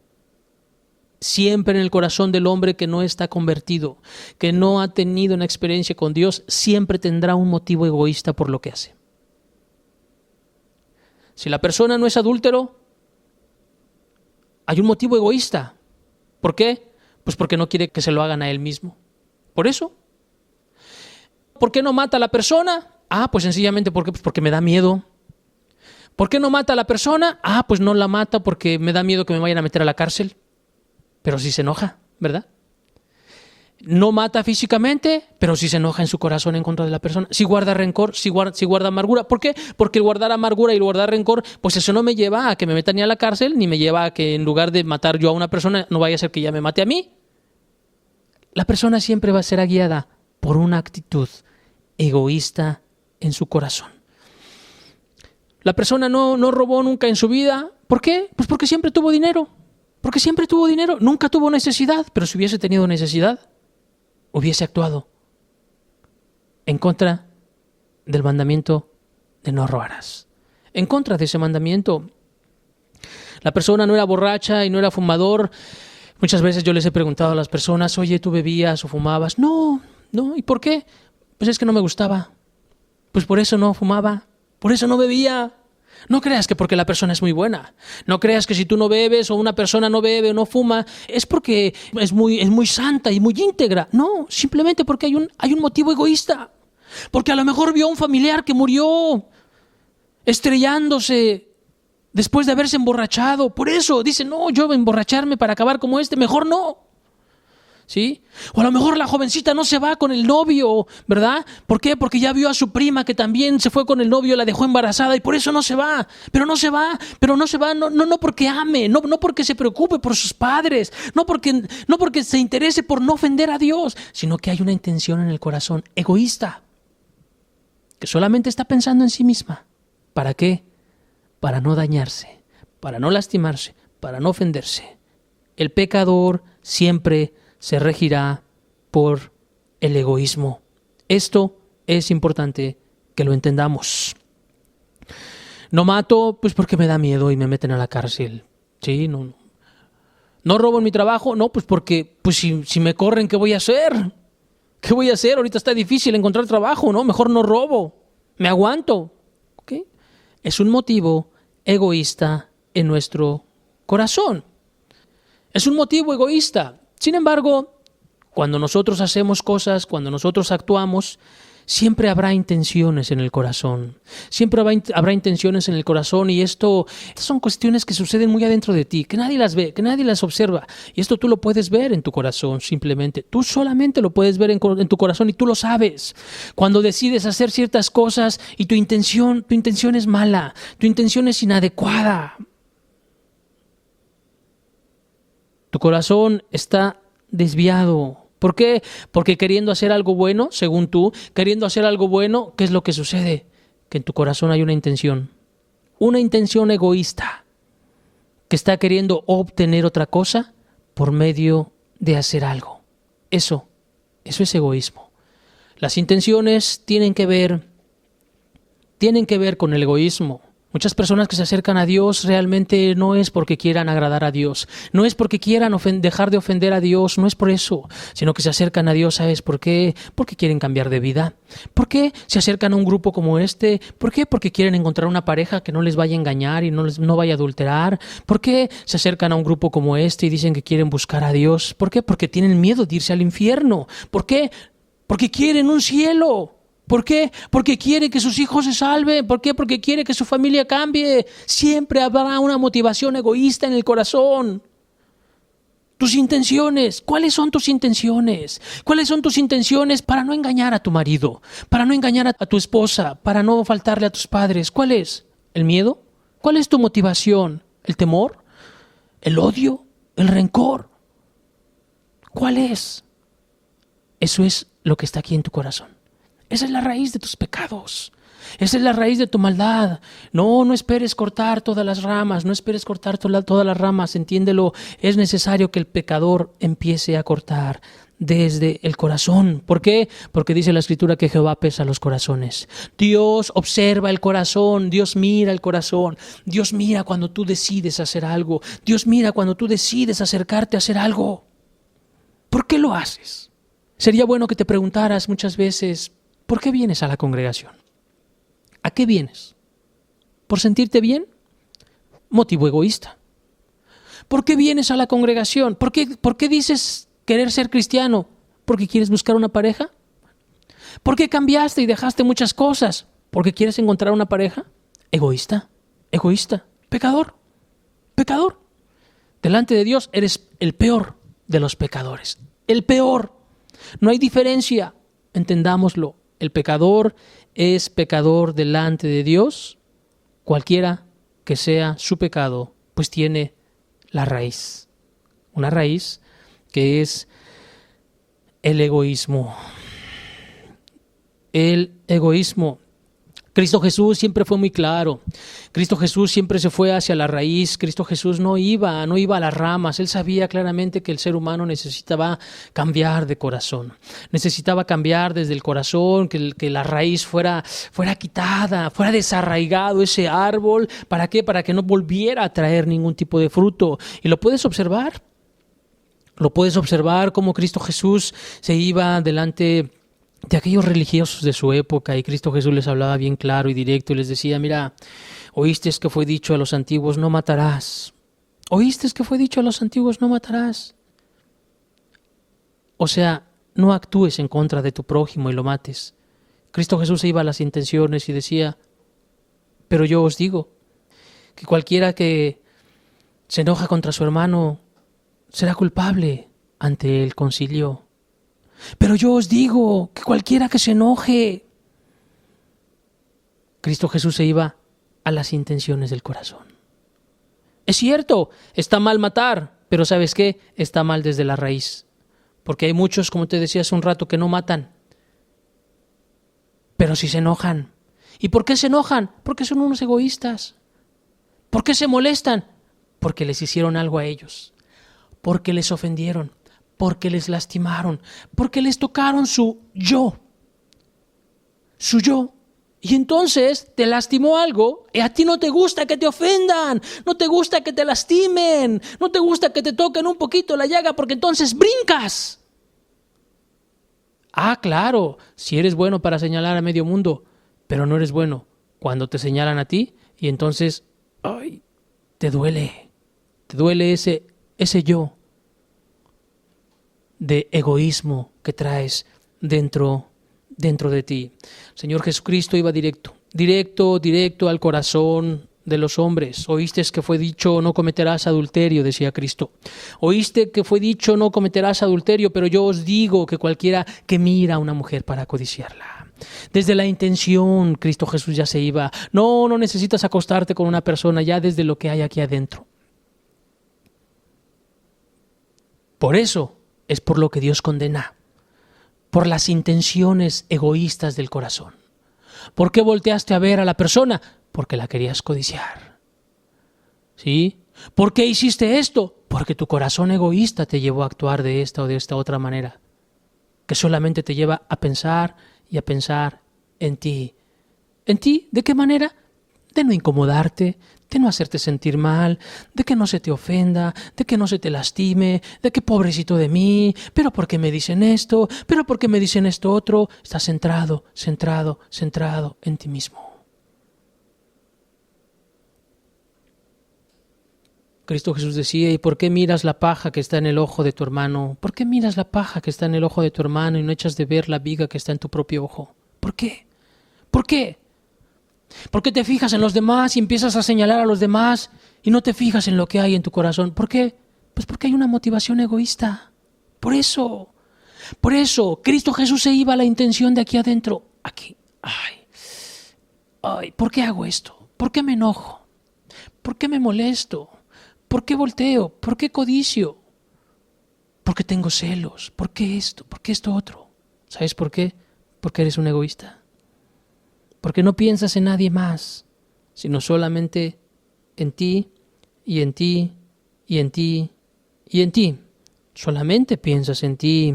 Siempre en el corazón del hombre que no está convertido, que no ha tenido una experiencia con Dios, siempre tendrá un motivo egoísta por lo que hace. Si la persona no es adúltero, hay un motivo egoísta. ¿Por qué? Pues porque no quiere que se lo hagan a él mismo. Por eso. ¿Por qué no mata a la persona? Pues sencillamente porque me da miedo. ¿Por qué no mata a la persona? Pues no la mata porque me da miedo que me vayan a meter a la cárcel. Pero sí se enoja, ¿verdad? No mata físicamente, pero sí se enoja en su corazón en contra de la persona. Si guarda rencor, si guarda amargura. ¿Por qué? Porque el guardar amargura y el guardar rencor, pues eso no me lleva a que me metan ni a la cárcel, ni me lleva a que en lugar de matar yo a una persona, no vaya a ser que ella me mate a mí. La persona siempre va a ser guiada por una actitud egoísta en su corazón. La persona no robó nunca en su vida. ¿Por qué? Pues porque siempre tuvo dinero. Porque siempre tuvo dinero, nunca tuvo necesidad, pero si hubiese tenido necesidad, hubiese actuado en contra del mandamiento de no robarás. En contra de ese mandamiento. La persona no era borracha y no era fumador. Muchas veces yo les he preguntado a las personas: oye, ¿tú bebías o fumabas? No, ¿y por qué? Pues es que no me gustaba. Pues por eso no fumaba, por eso no bebía. No creas que porque la persona es muy buena. No creas que si tú no bebes o una persona no bebe o no fuma es porque es muy santa y muy íntegra. No, simplemente porque hay un motivo egoísta. Porque a lo mejor vio a un familiar que murió estrellándose después de haberse emborrachado. Por eso dice: no, yo emborracharme para acabar como este, mejor no. ¿Sí? O a lo mejor la jovencita no se va con el novio, ¿verdad? ¿Por qué? Porque ya vio a su prima que también se fue con el novio, la dejó embarazada y por eso no se va. Pero no se va no porque ame, no porque se preocupe por sus padres, no porque se interese por no ofender a Dios, sino que hay una intención en el corazón egoísta. que solamente está pensando en sí misma. ¿Para qué? Para no dañarse, para no lastimarse, para no ofenderse. El pecador siempre se regirá por el egoísmo. Esto es importante que lo entendamos. No mato, pues porque me da miedo y me meten a la cárcel. Sí, no robo en mi trabajo, no, pues porque pues si me corren, ¿qué voy a hacer? ¿Qué voy a hacer? Ahorita está difícil encontrar trabajo, ¿no? Mejor no robo, me aguanto. ¿Ok? Es un motivo egoísta en nuestro corazón. Es un motivo egoísta. Sin embargo, cuando nosotros hacemos cosas, cuando nosotros actuamos, siempre habrá intenciones en el corazón. Siempre habrá intenciones en el corazón y estas son cuestiones que suceden muy adentro de ti, que nadie las ve, que nadie las observa. Y esto tú lo puedes ver en tu corazón simplemente. Tú solamente lo puedes ver en tu corazón y tú lo sabes. Cuando decides hacer ciertas cosas y tu intención es mala, tu intención es inadecuada. Tu corazón está desviado. ¿Por qué? Porque queriendo hacer algo bueno, según tú, queriendo hacer algo bueno, ¿qué es lo que sucede? Que en tu corazón hay una intención egoísta, que está queriendo obtener otra cosa por medio de hacer algo. Eso es egoísmo. Las intenciones tienen que ver con el egoísmo. Muchas personas que se acercan a Dios realmente no es porque quieran agradar a Dios, no es porque quieran dejar de ofender a Dios, no es por eso, sino que se acercan a Dios, ¿sabes por qué? Porque quieren cambiar de vida. ¿Por qué se acercan a un grupo como este? ¿Por qué? Porque quieren encontrar una pareja que no les vaya a engañar y no vaya a adulterar. ¿Por qué se acercan a un grupo como este y dicen que quieren buscar a Dios? ¿Por qué? Porque tienen miedo de irse al infierno. ¿Por qué? Porque quieren un cielo. ¿Por qué? Porque quiere que sus hijos se salven. ¿Por qué? Porque quiere que su familia cambie. Siempre habrá una motivación egoísta en el corazón. Tus intenciones. ¿Cuáles son tus intenciones? ¿Cuáles son tus intenciones para no engañar a tu marido? Para no engañar a tu esposa? Para no faltarle a tus padres? ¿Cuál es? ¿El miedo? ¿Cuál es tu motivación? ¿El temor? ¿El odio? ¿El rencor? ¿Cuál es? Eso es lo que está aquí en tu corazón. Esa es la raíz de tus pecados. Esa es la raíz de tu maldad. No esperes cortar todas las ramas. No esperes cortar todas las ramas. Entiéndelo. Es necesario que el pecador empiece a cortar desde el corazón. ¿Por qué? Porque dice la Escritura que Jehová pesa los corazones. Dios observa el corazón. Dios mira el corazón. Dios mira cuando tú decides hacer algo. Dios mira cuando tú decides acercarte a hacer algo. ¿Por qué lo haces? Sería bueno que te preguntaras muchas veces, ¿por qué vienes a la congregación? ¿A qué vienes? ¿Por sentirte bien? Motivo egoísta. ¿Por qué vienes a la congregación? ¿Por qué dices querer ser cristiano? ¿Porque quieres buscar una pareja? ¿Por qué cambiaste y dejaste muchas cosas? ¿Porque quieres encontrar una pareja? Egoísta. Pecador. Delante de Dios eres el peor de los pecadores. El peor. No hay diferencia. Entendámoslo. El pecador es pecador delante de Dios, cualquiera que sea su pecado, pues tiene la raíz. Una raíz que es el egoísmo. El egoísmo. Cristo Jesús siempre fue muy claro. Cristo Jesús siempre se fue hacia la raíz. Cristo Jesús no iba a las ramas. Él sabía claramente que el ser humano necesitaba cambiar de corazón. Necesitaba cambiar desde el corazón, que la raíz fuera quitada, fuera desarraigado ese árbol. ¿Para qué? Para que no volviera a traer ningún tipo de fruto. Y lo puedes observar. Lo puedes observar cómo Cristo Jesús se iba delante de aquellos religiosos de su época, y Cristo Jesús les hablaba bien claro y directo y les decía: mira, oíste que fue dicho a los antiguos, no matarás. Oíste que fue dicho a los antiguos, no matarás. O sea, no actúes en contra de tu prójimo y lo mates. Cristo Jesús se iba a las intenciones y decía: pero yo os digo que cualquiera que se enoja contra su hermano será culpable ante el concilio. Pero yo os digo que cualquiera que se enoje. Cristo Jesús se iba a las intenciones del corazón. Es cierto, está mal matar, pero ¿sabes qué? Está mal desde la raíz. Porque hay muchos, como te decía hace un rato, que no matan, pero sí se enojan. ¿Y por qué se enojan? Porque son unos egoístas. ¿Por qué se molestan? Porque les hicieron algo a ellos, porque les ofendieron, porque les lastimaron, porque les tocaron su yo. Y entonces te lastimó algo y a ti no te gusta que te ofendan, no te gusta que te lastimen, no te gusta que te toquen un poquito la llaga porque entonces brincas. Ah, claro, si eres bueno para señalar a medio mundo, pero no eres bueno cuando te señalan a ti y entonces, ay, te duele ese yo de egoísmo que traes dentro de ti. El Señor Jesucristo iba directo al corazón de los hombres. Oíste que fue dicho, no cometerás adulterio, decía Cristo. Oíste que fue dicho, no cometerás adulterio, pero yo os digo que cualquiera que mira a una mujer para codiciarla. Desde la intención, Cristo Jesús ya se iba. No necesitas acostarte con una persona, ya desde lo que hay aquí adentro. Por eso es por lo que Dios condena, por las intenciones egoístas del corazón. ¿Por qué volteaste a ver a la persona? Porque la querías codiciar. ¿Sí? ¿Por qué hiciste esto? Porque tu corazón egoísta te llevó a actuar de esta o de esta otra manera, que solamente te lleva a pensar y a pensar en ti. ¿En ti? ¿De qué manera? De no incomodarte, de no hacerte sentir mal, de que no se te ofenda, de que no se te lastime, de que pobrecito de mí, pero ¿por qué me dicen esto? ¿Pero por qué me dicen esto otro? Estás centrado en ti mismo. Cristo Jesús decía, ¿y por qué miras la paja que está en el ojo de tu hermano? ¿Por qué miras la paja que está en el ojo de tu hermano y no echas de ver la viga que está en tu propio ojo? ¿Por qué? ¿Por qué? ¿Por qué te fijas en los demás y empiezas a señalar a los demás y no te fijas en lo que hay en tu corazón? ¿Por qué? Pues porque hay una motivación egoísta. Por eso, Cristo Jesús se iba a la intención de aquí adentro. Aquí. Ay, ¿por qué hago esto? ¿Por qué me enojo? ¿Por qué me molesto? ¿Por qué volteo? ¿Por qué codicio? ¿Por qué tengo celos? ¿Por qué esto? ¿Por qué esto otro? ¿Sabes por qué? Porque eres un egoísta. Porque no piensas en nadie más, sino solamente en ti y en ti y en ti y en ti. Solamente piensas en ti.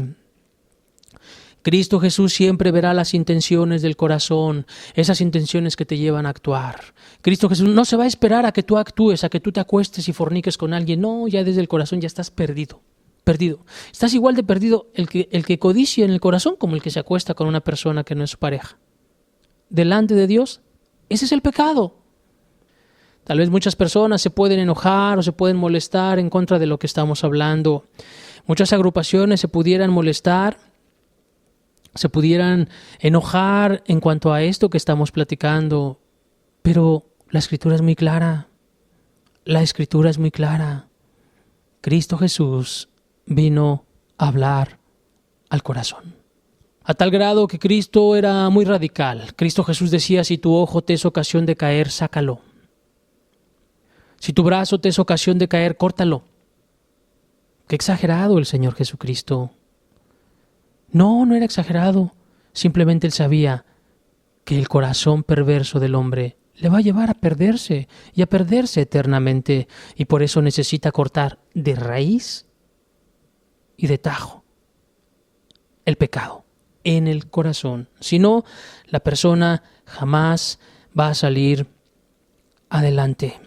Cristo Jesús siempre verá las intenciones del corazón, esas intenciones que te llevan a actuar. Cristo Jesús no se va a esperar a que tú actúes, a que tú te acuestes y forniques con alguien. No, ya desde el corazón ya estás perdido. Estás igual de perdido el que codicia en el corazón como el que se acuesta con una persona que no es su pareja. Delante de Dios, ese es el pecado. Tal vez muchas personas se pueden enojar o se pueden molestar en contra de lo que estamos hablando. Muchas agrupaciones se pudieran molestar, se pudieran enojar en cuanto a esto que estamos platicando, pero la Escritura es muy clara. Cristo Jesús vino a hablar al corazón. A tal grado que Cristo era muy radical. Cristo Jesús decía, si tu ojo te es ocasión de caer, sácalo. Si tu brazo te es ocasión de caer, córtalo. Qué exagerado el Señor Jesucristo. No era exagerado. Simplemente Él sabía que el corazón perverso del hombre le va a llevar a perderse y a perderse eternamente. Y por eso necesita cortar de raíz y de tajo el pecado en el corazón. Si no, la persona jamás va a salir adelante.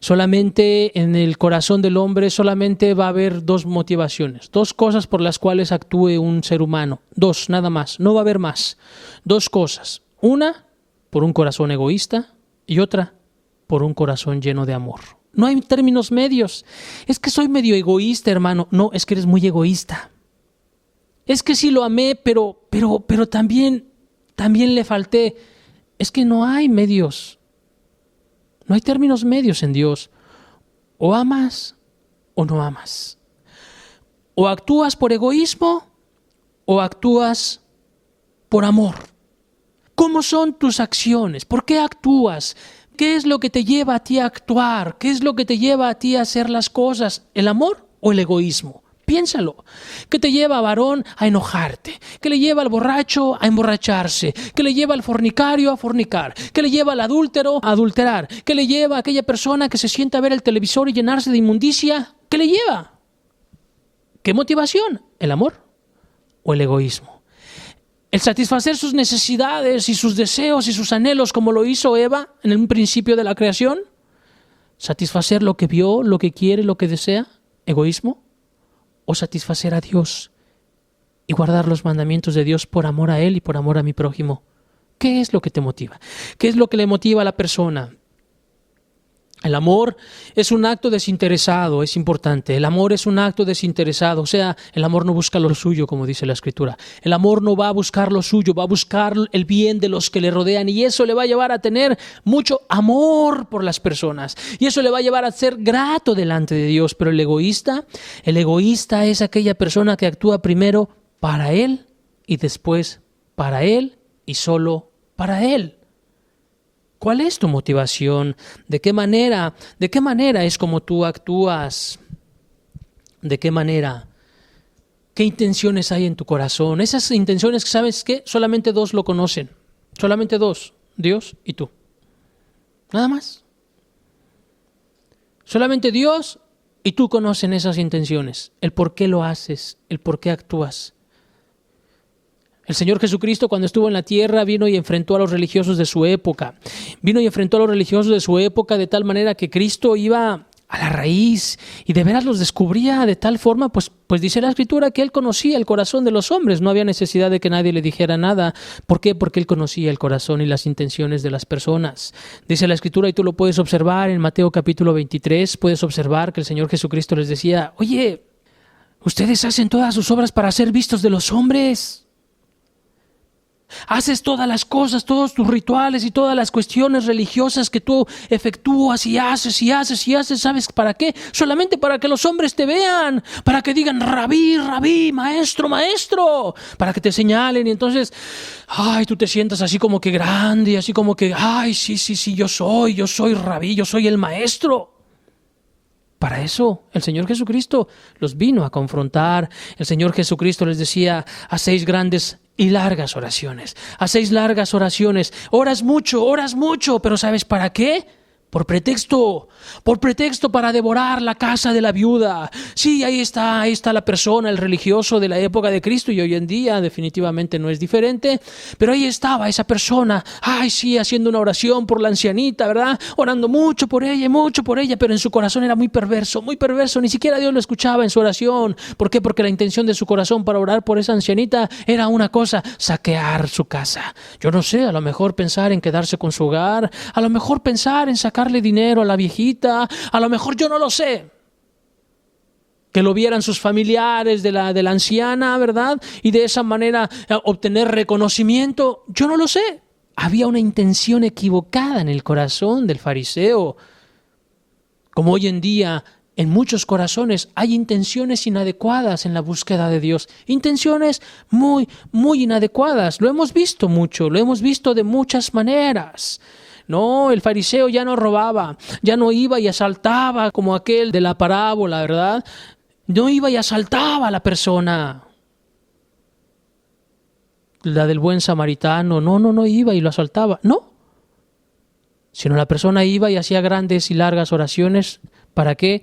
Solamente en el corazón del hombre solamente va a haber dos motivaciones, dos cosas por las cuales actúe un ser humano. Dos, nada más, no va a haber más. Dos cosas. Una, por un corazón egoísta y otra, por un corazón lleno de amor. No hay términos medios. Es que soy medio egoísta, hermano. No, es que eres muy egoísta. Es que sí lo amé, pero también le falté. Es que no hay medios. No hay términos medios en Dios. O amas o no amas. O actúas por egoísmo o actúas por amor. ¿Cómo son tus acciones? ¿Por qué actúas? ¿Qué es lo que te lleva a ti a actuar? ¿Qué es lo que te lleva a ti a hacer las cosas? ¿El amor o el egoísmo? Piénsalo. ¿Qué te lleva, varón, a enojarte? ¿Qué le lleva al borracho a emborracharse? ¿Qué le lleva al fornicario a fornicar? ¿Qué le lleva al adúltero a adulterar? ¿Qué le lleva a aquella persona que se sienta a ver el televisor y llenarse de inmundicia? ¿Qué le lleva? ¿Qué motivación? ¿El amor o el egoísmo? ¿El satisfacer sus necesidades y sus deseos y sus anhelos como lo hizo Eva en un principio de la creación? ¿Satisfacer lo que vio, lo que quiere, lo que desea? ¿Egoísmo? ¿O satisfacer a Dios y guardar los mandamientos de Dios por amor a Él y por amor a mi prójimo? ¿Qué es lo que te motiva? ¿Qué es lo que le motiva a la persona? El amor es un acto desinteresado, es importante. El amor es un acto desinteresado, o sea, el amor no busca lo suyo, como dice la Escritura. El amor no va a buscar lo suyo, va a buscar el bien de los que le rodean, y eso le va a llevar a tener mucho amor por las personas, y eso le va a llevar a ser grato delante de Dios. Pero el egoísta es aquella persona que actúa primero para él y después para él y solo para él. ¿Cuál es tu motivación? ¿De qué manera es como tú actúas? ¿De qué manera? ¿Qué intenciones hay en tu corazón? Esas intenciones que, ¿sabes qué? Solamente dos lo conocen. Solamente dos. Dios y tú. Nada más. Solamente Dios y tú conocen esas intenciones. El por qué lo haces, el por qué actúas. El Señor Jesucristo, cuando estuvo en la tierra, vino y enfrentó a los religiosos de su época. Vino y enfrentó a los religiosos de su época de tal manera que Cristo iba a la raíz y de veras los descubría de tal forma, pues dice la Escritura que Él conocía el corazón de los hombres. No había necesidad de que nadie le dijera nada. ¿Por qué? Porque Él conocía el corazón y las intenciones de las personas. Dice la Escritura, y tú lo puedes observar en Mateo capítulo 23, puedes observar que el Señor Jesucristo les decía: oye, ustedes hacen todas sus obras para ser vistos de los hombres. Haces todas las cosas, todos tus rituales y todas las cuestiones religiosas que tú efectúas y haces, ¿sabes para qué? Solamente para que los hombres te vean, para que digan rabí, rabí, maestro, maestro, para que te señalen, y entonces, tú te sientas así como que grande, y así como que, sí, yo soy rabí, yo soy el maestro. Para eso el Señor Jesucristo los vino a confrontar. El Señor Jesucristo les decía: hacéis grandes y largas oraciones, hacéis largas oraciones, oras mucho, pero ¿sabes para qué? Por pretexto para devorar la casa de la viuda. Sí, ahí está la persona, el religioso de la época de Cristo, y hoy en día definitivamente no es diferente, pero ahí estaba esa persona, haciendo una oración por la ancianita, ¿verdad? Orando mucho por ella, pero en su corazón era muy perverso, ni siquiera Dios lo escuchaba en su oración. ¿Por qué? Porque la intención de su corazón para orar por esa ancianita era una cosa: saquear su casa. Yo no sé, a lo mejor pensar en quedarse con su hogar, a lo mejor pensar en sacarle dinero a la viejita, a lo mejor, yo no lo sé, que lo vieran sus familiares de la anciana, ¿verdad? Y de esa manera obtener reconocimiento. Yo no lo sé. Había una intención equivocada en el corazón del fariseo. Como hoy en día en muchos corazones hay intenciones inadecuadas en la búsqueda de Dios, intenciones muy, muy inadecuadas. Lo hemos visto mucho, lo hemos visto de muchas maneras. No, el fariseo ya no robaba, ya no iba y asaltaba como aquel de la parábola, ¿verdad? No iba y asaltaba a la persona. La del buen samaritano, no iba y lo asaltaba, no. Sino la persona iba y hacía grandes y largas oraciones. ¿Para qué?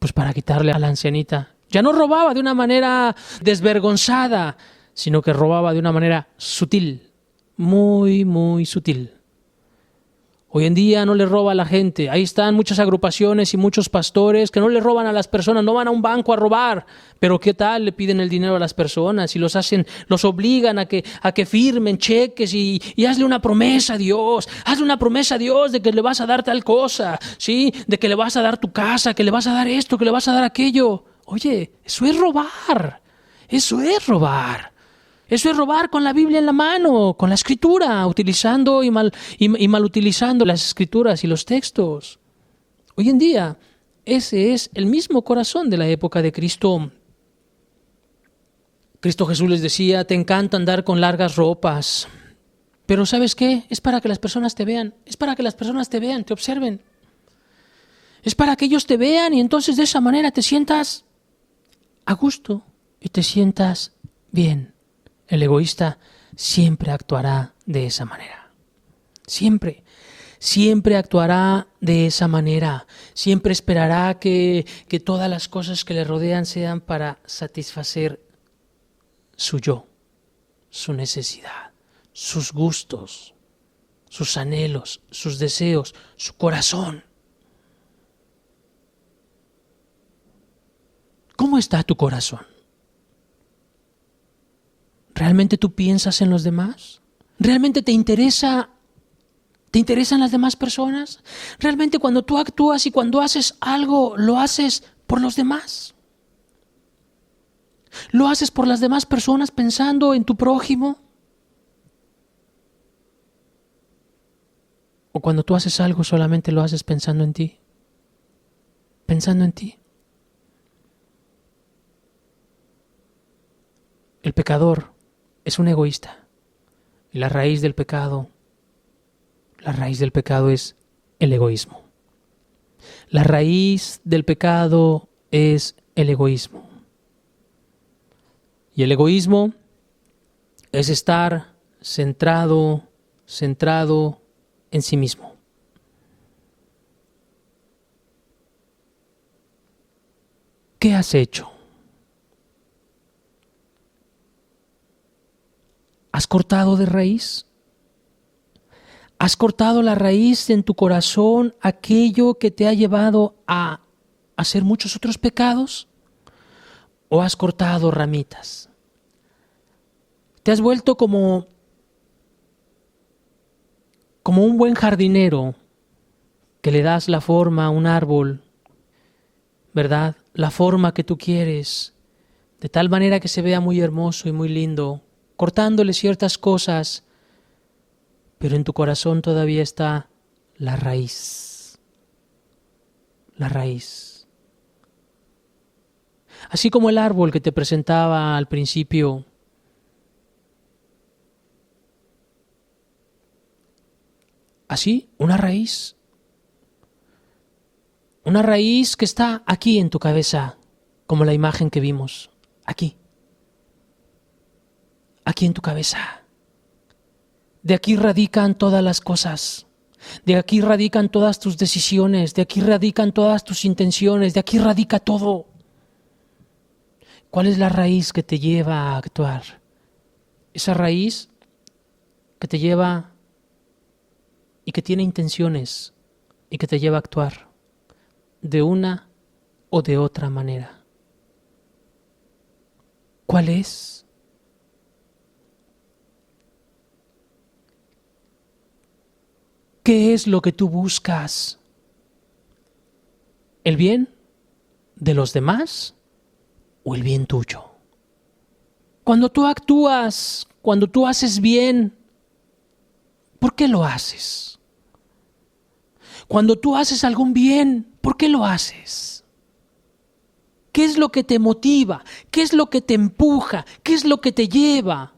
Pues para quitarle a la ancianita. Ya no robaba de una manera desvergonzada, sino que robaba de una manera sutil, muy, muy sutil. Hoy en día no le roba a la gente. Ahí están muchas agrupaciones y muchos pastores que no le roban a las personas, no van a un banco a robar. Pero ¿qué tal? Le piden el dinero a las personas y los obligan a que firmen cheques y hazle una promesa a Dios. Hazle una promesa a Dios de que le vas a dar tal cosa, ¿sí? De que le vas a dar tu casa, que le vas a dar esto, que le vas a dar aquello. Oye, eso es robar. Eso es robar. Eso es robar con la Biblia en la mano, con la Escritura, utilizando y mal utilizando las Escrituras y los textos. Hoy en día, ese es el mismo corazón de la época de Cristo. Cristo Jesús les decía: te encanta andar con largas ropas. Pero ¿sabes qué? Es para que las personas te vean. Es para que las personas te vean, te observen. Es para que ellos te vean y entonces de esa manera te sientas a gusto y te sientas bien. El egoísta siempre actuará de esa manera. Siempre. Siempre actuará de esa manera. Siempre esperará que todas las cosas que le rodean sean para satisfacer su yo, su necesidad, sus gustos, sus anhelos, sus deseos, su corazón. ¿Cómo está tu corazón? ¿Realmente tú piensas en los demás? ¿Realmente te interesan las demás personas? ¿Realmente cuando tú actúas y cuando haces algo, lo haces por los demás? ¿Lo haces por las demás personas pensando en tu prójimo? ¿O cuando tú haces algo solamente lo haces pensando en ti? Pensando en ti. El pecador es un egoísta. Y la raíz del pecado es el egoísmo. La raíz del pecado es el egoísmo. Y el egoísmo es estar centrado en sí mismo. ¿Qué has hecho? ¿Has cortado de raíz? ¿Has cortado la raíz en tu corazón aquello que te ha llevado a hacer muchos otros pecados? ¿O has cortado ramitas? ¿Te has vuelto como un buen jardinero que le das la forma a un árbol, ¿verdad? La forma que tú quieres, de tal manera que se vea muy hermoso y muy lindo, cortándole ciertas cosas, pero en tu corazón todavía está la raíz. La raíz. Así como el árbol que te presentaba al principio, así, una raíz. Una raíz que está aquí en tu cabeza, como la imagen que vimos, aquí. Aquí en tu cabeza. De aquí radican todas las cosas. De aquí radican todas tus decisiones. De aquí radican todas tus intenciones. De aquí radica todo. ¿Cuál es la raíz que te lleva a actuar? Esa raíz que te lleva y que tiene intenciones y que te lleva a actuar de una o de otra manera. ¿Cuál es? ¿Qué es lo que tú buscas? ¿El bien de los demás o el bien tuyo? Cuando tú actúas, cuando tú haces bien, ¿por qué lo haces? Cuando tú haces algún bien, ¿por qué lo haces? ¿Qué es lo que te motiva? ¿Qué es lo que te empuja? ¿Qué es lo que te lleva?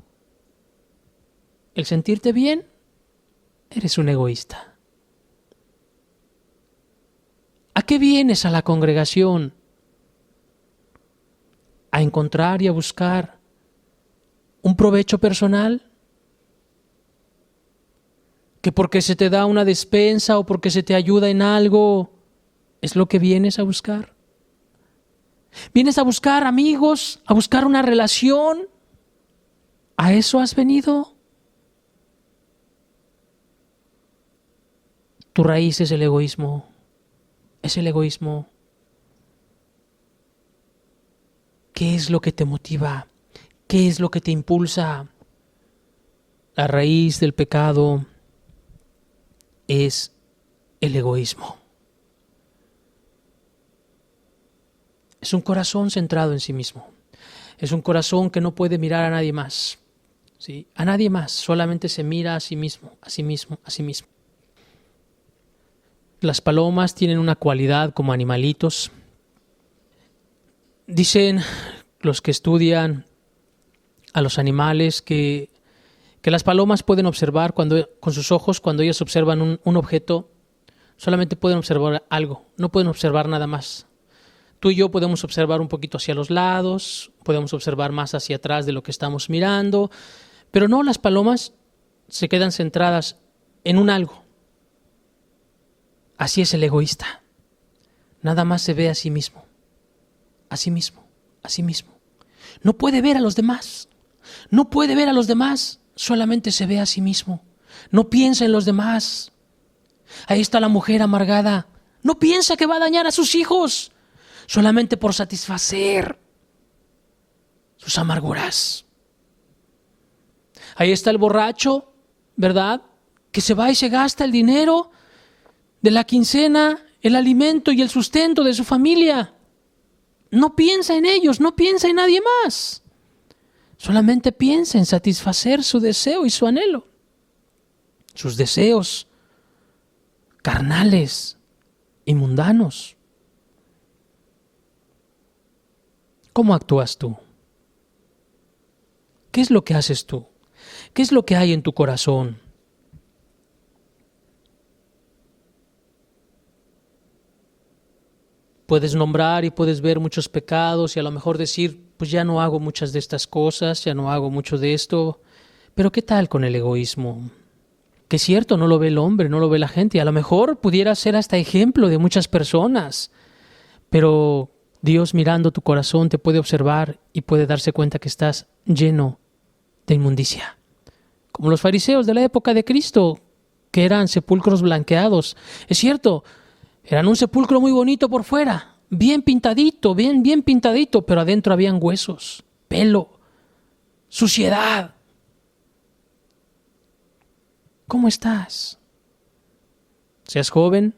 ¿El sentirte bien? Eres un egoísta. ¿A qué vienes a la congregación? ¿A encontrar y a buscar un provecho personal? ¿Que porque se te da una despensa o porque se te ayuda en algo es lo que vienes a buscar? ¿Vienes a buscar amigos? ¿A buscar una relación? ¿A eso has venido? Tu raíz es el egoísmo. Es el egoísmo. ¿Qué es lo que te motiva? ¿Qué es lo que te impulsa? La raíz del pecado es el egoísmo. Es un corazón centrado en sí mismo. Es un corazón que no puede mirar a nadie más. ¿Sí? A nadie más, solamente se mira a sí mismo, a sí mismo, a sí mismo. Las palomas tienen una cualidad como animalitos. Dicen los que estudian a los animales que las palomas pueden observar con sus ojos, cuando ellas observan un objeto, solamente pueden observar algo, no pueden observar nada más. Tú y yo podemos observar un poquito hacia los lados, podemos observar más hacia atrás de lo que estamos mirando, pero no, las palomas se quedan centradas en un algo. Así es el egoísta. Nada más se ve a sí mismo, a sí mismo, a sí mismo. No puede ver a los demás, no puede ver a los demás, solamente se ve a sí mismo. No piensa en los demás. Ahí está la mujer amargada. No piensa que va a dañar a sus hijos, solamente por satisfacer sus amarguras. Ahí está el borracho, ¿verdad? Que se va y se gasta el dinero de la quincena, el alimento y el sustento de su familia. No piensa en ellos, no piensa en nadie más. Solamente piensa en satisfacer su deseo y su anhelo. Sus deseos carnales y mundanos. ¿Cómo actúas tú? ¿Qué es lo que haces tú? ¿Qué es lo que hay en tu corazón? Puedes nombrar y puedes ver muchos pecados y a lo mejor decir, pues ya no hago muchas de estas cosas, ya no hago mucho de esto. Pero ¿qué tal con el egoísmo? Que es cierto, no lo ve el hombre, no lo ve la gente. Y a lo mejor pudiera ser hasta ejemplo de muchas personas. Pero Dios, mirando tu corazón, te puede observar y puede darse cuenta que estás lleno de inmundicia. Como los fariseos de la época de Cristo, que eran sepulcros blanqueados. Es cierto, eran un sepulcro muy bonito por fuera, bien pintadito, bien pintadito, pero adentro habían huesos, pelo, suciedad. ¿Cómo estás? Seas joven,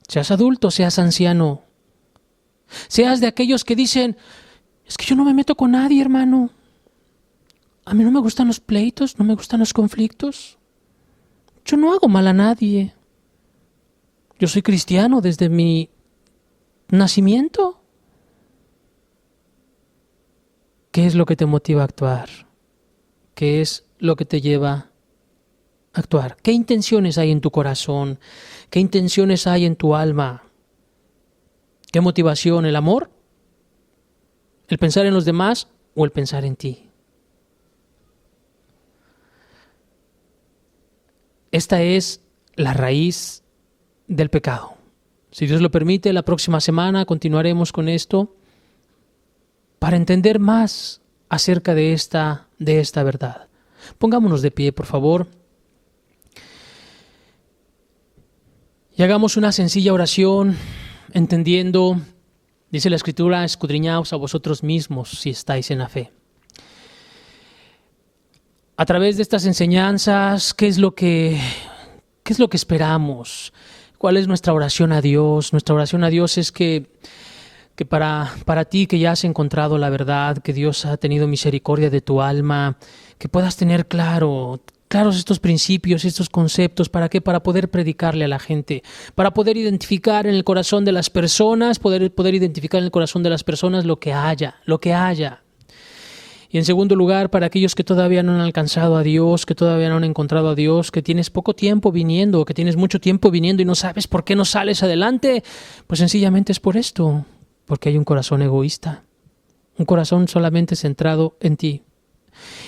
seas adulto, seas anciano, seas de aquellos que dicen, es que yo no me meto con nadie, hermano. A mí no me gustan los pleitos, no me gustan los conflictos. Yo no hago mal a nadie. Yo soy cristiano desde mi nacimiento. ¿Qué es lo que te motiva a actuar? ¿Qué es lo que te lleva a actuar? ¿Qué intenciones hay en tu corazón? ¿Qué intenciones hay en tu alma? ¿Qué motivación? ¿El amor? ¿El pensar en los demás o el pensar en ti? Esta es la raíz del pecado. Si Dios lo permite, la próxima semana continuaremos con esto para entender más acerca de esta verdad. Pongámonos de pie, por favor, y hagamos una sencilla oración, entendiendo, dice la Escritura, escudriñaos a vosotros mismos si estáis en la fe. A través de estas enseñanzas, ¿qué es lo que esperamos? ¿Cuál es nuestra oración a Dios? Nuestra oración a Dios es que para ti que ya has encontrado la verdad, que Dios ha tenido misericordia de tu alma, que puedas tener claros estos principios, estos conceptos. ¿Para qué? Para poder predicarle a la gente, para poder identificar en el corazón de las personas, poder identificar en el corazón de las personas lo que haya. Y en segundo lugar, para aquellos que todavía no han alcanzado a Dios, que todavía no han encontrado a Dios, que tienes poco tiempo viniendo, que tienes mucho tiempo viniendo y no sabes por qué no sales adelante, pues sencillamente es por esto, porque hay un corazón egoísta, un corazón solamente centrado en ti.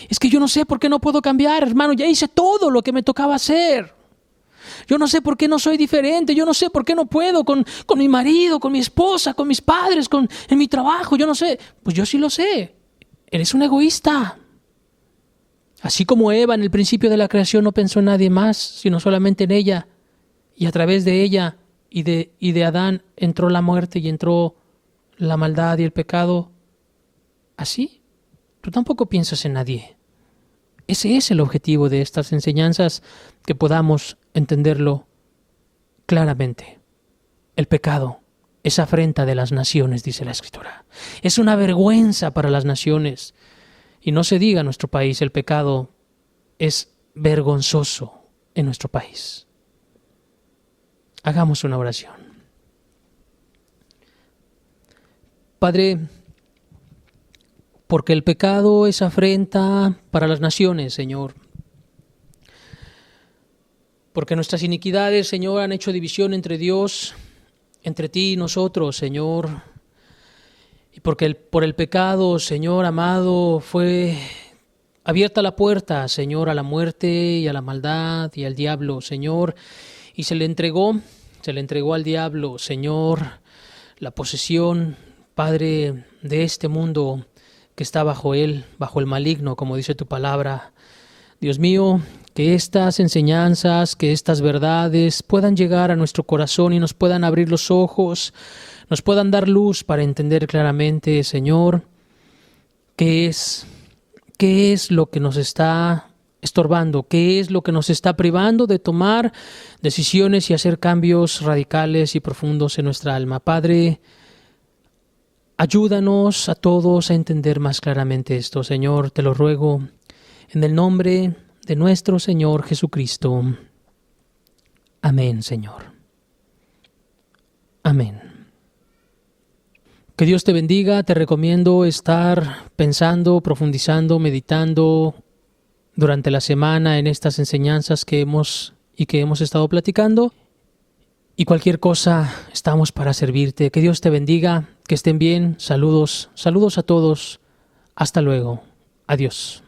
Es que yo no sé por qué no puedo cambiar, hermano, ya hice todo lo que me tocaba hacer. Yo no sé por qué no soy diferente, yo no sé por qué no puedo con mi marido, con mi esposa, con mis padres, en mi trabajo, yo no sé. Pues yo sí lo sé. Eres un egoísta. Así como Eva en el principio de la creación no pensó en nadie más, sino solamente en ella, y a través de ella y de Adán entró la muerte y entró la maldad y el pecado, así tú tampoco piensas en nadie. Ese es el objetivo de estas enseñanzas, que podamos entenderlo claramente. El pecado es afrenta de las naciones, dice la Escritura. Es una vergüenza para las naciones. Y no se diga en nuestro país, el pecado es vergonzoso en nuestro país. Hagamos una oración. Padre, porque el pecado es afrenta para las naciones, Señor. Porque nuestras iniquidades, Señor, han hecho división entre Dios entre ti y nosotros, Señor. Y porque por el pecado, Señor amado, fue abierta la puerta, Señor, a la muerte y a la maldad y al diablo, Señor. Y se le entregó al diablo, Señor, la posesión, Padre, de este mundo que está bajo él, bajo el maligno, como dice tu palabra. Dios mío, que estas enseñanzas, que estas verdades puedan llegar a nuestro corazón y nos puedan abrir los ojos, nos puedan dar luz para entender claramente, Señor, qué es lo que nos está estorbando, qué es lo que nos está privando de tomar decisiones y hacer cambios radicales y profundos en nuestra alma. Padre, ayúdanos a todos a entender más claramente esto, Señor, te lo ruego, en el nombre de nuestro Señor Jesucristo. Amén, Señor. Amén. Que Dios te bendiga. Te recomiendo estar pensando, profundizando, meditando durante la semana en estas enseñanzas que hemos estado platicando. Y cualquier cosa, estamos para servirte. Que Dios te bendiga, que estén bien. Saludos a todos. Hasta luego. Adiós.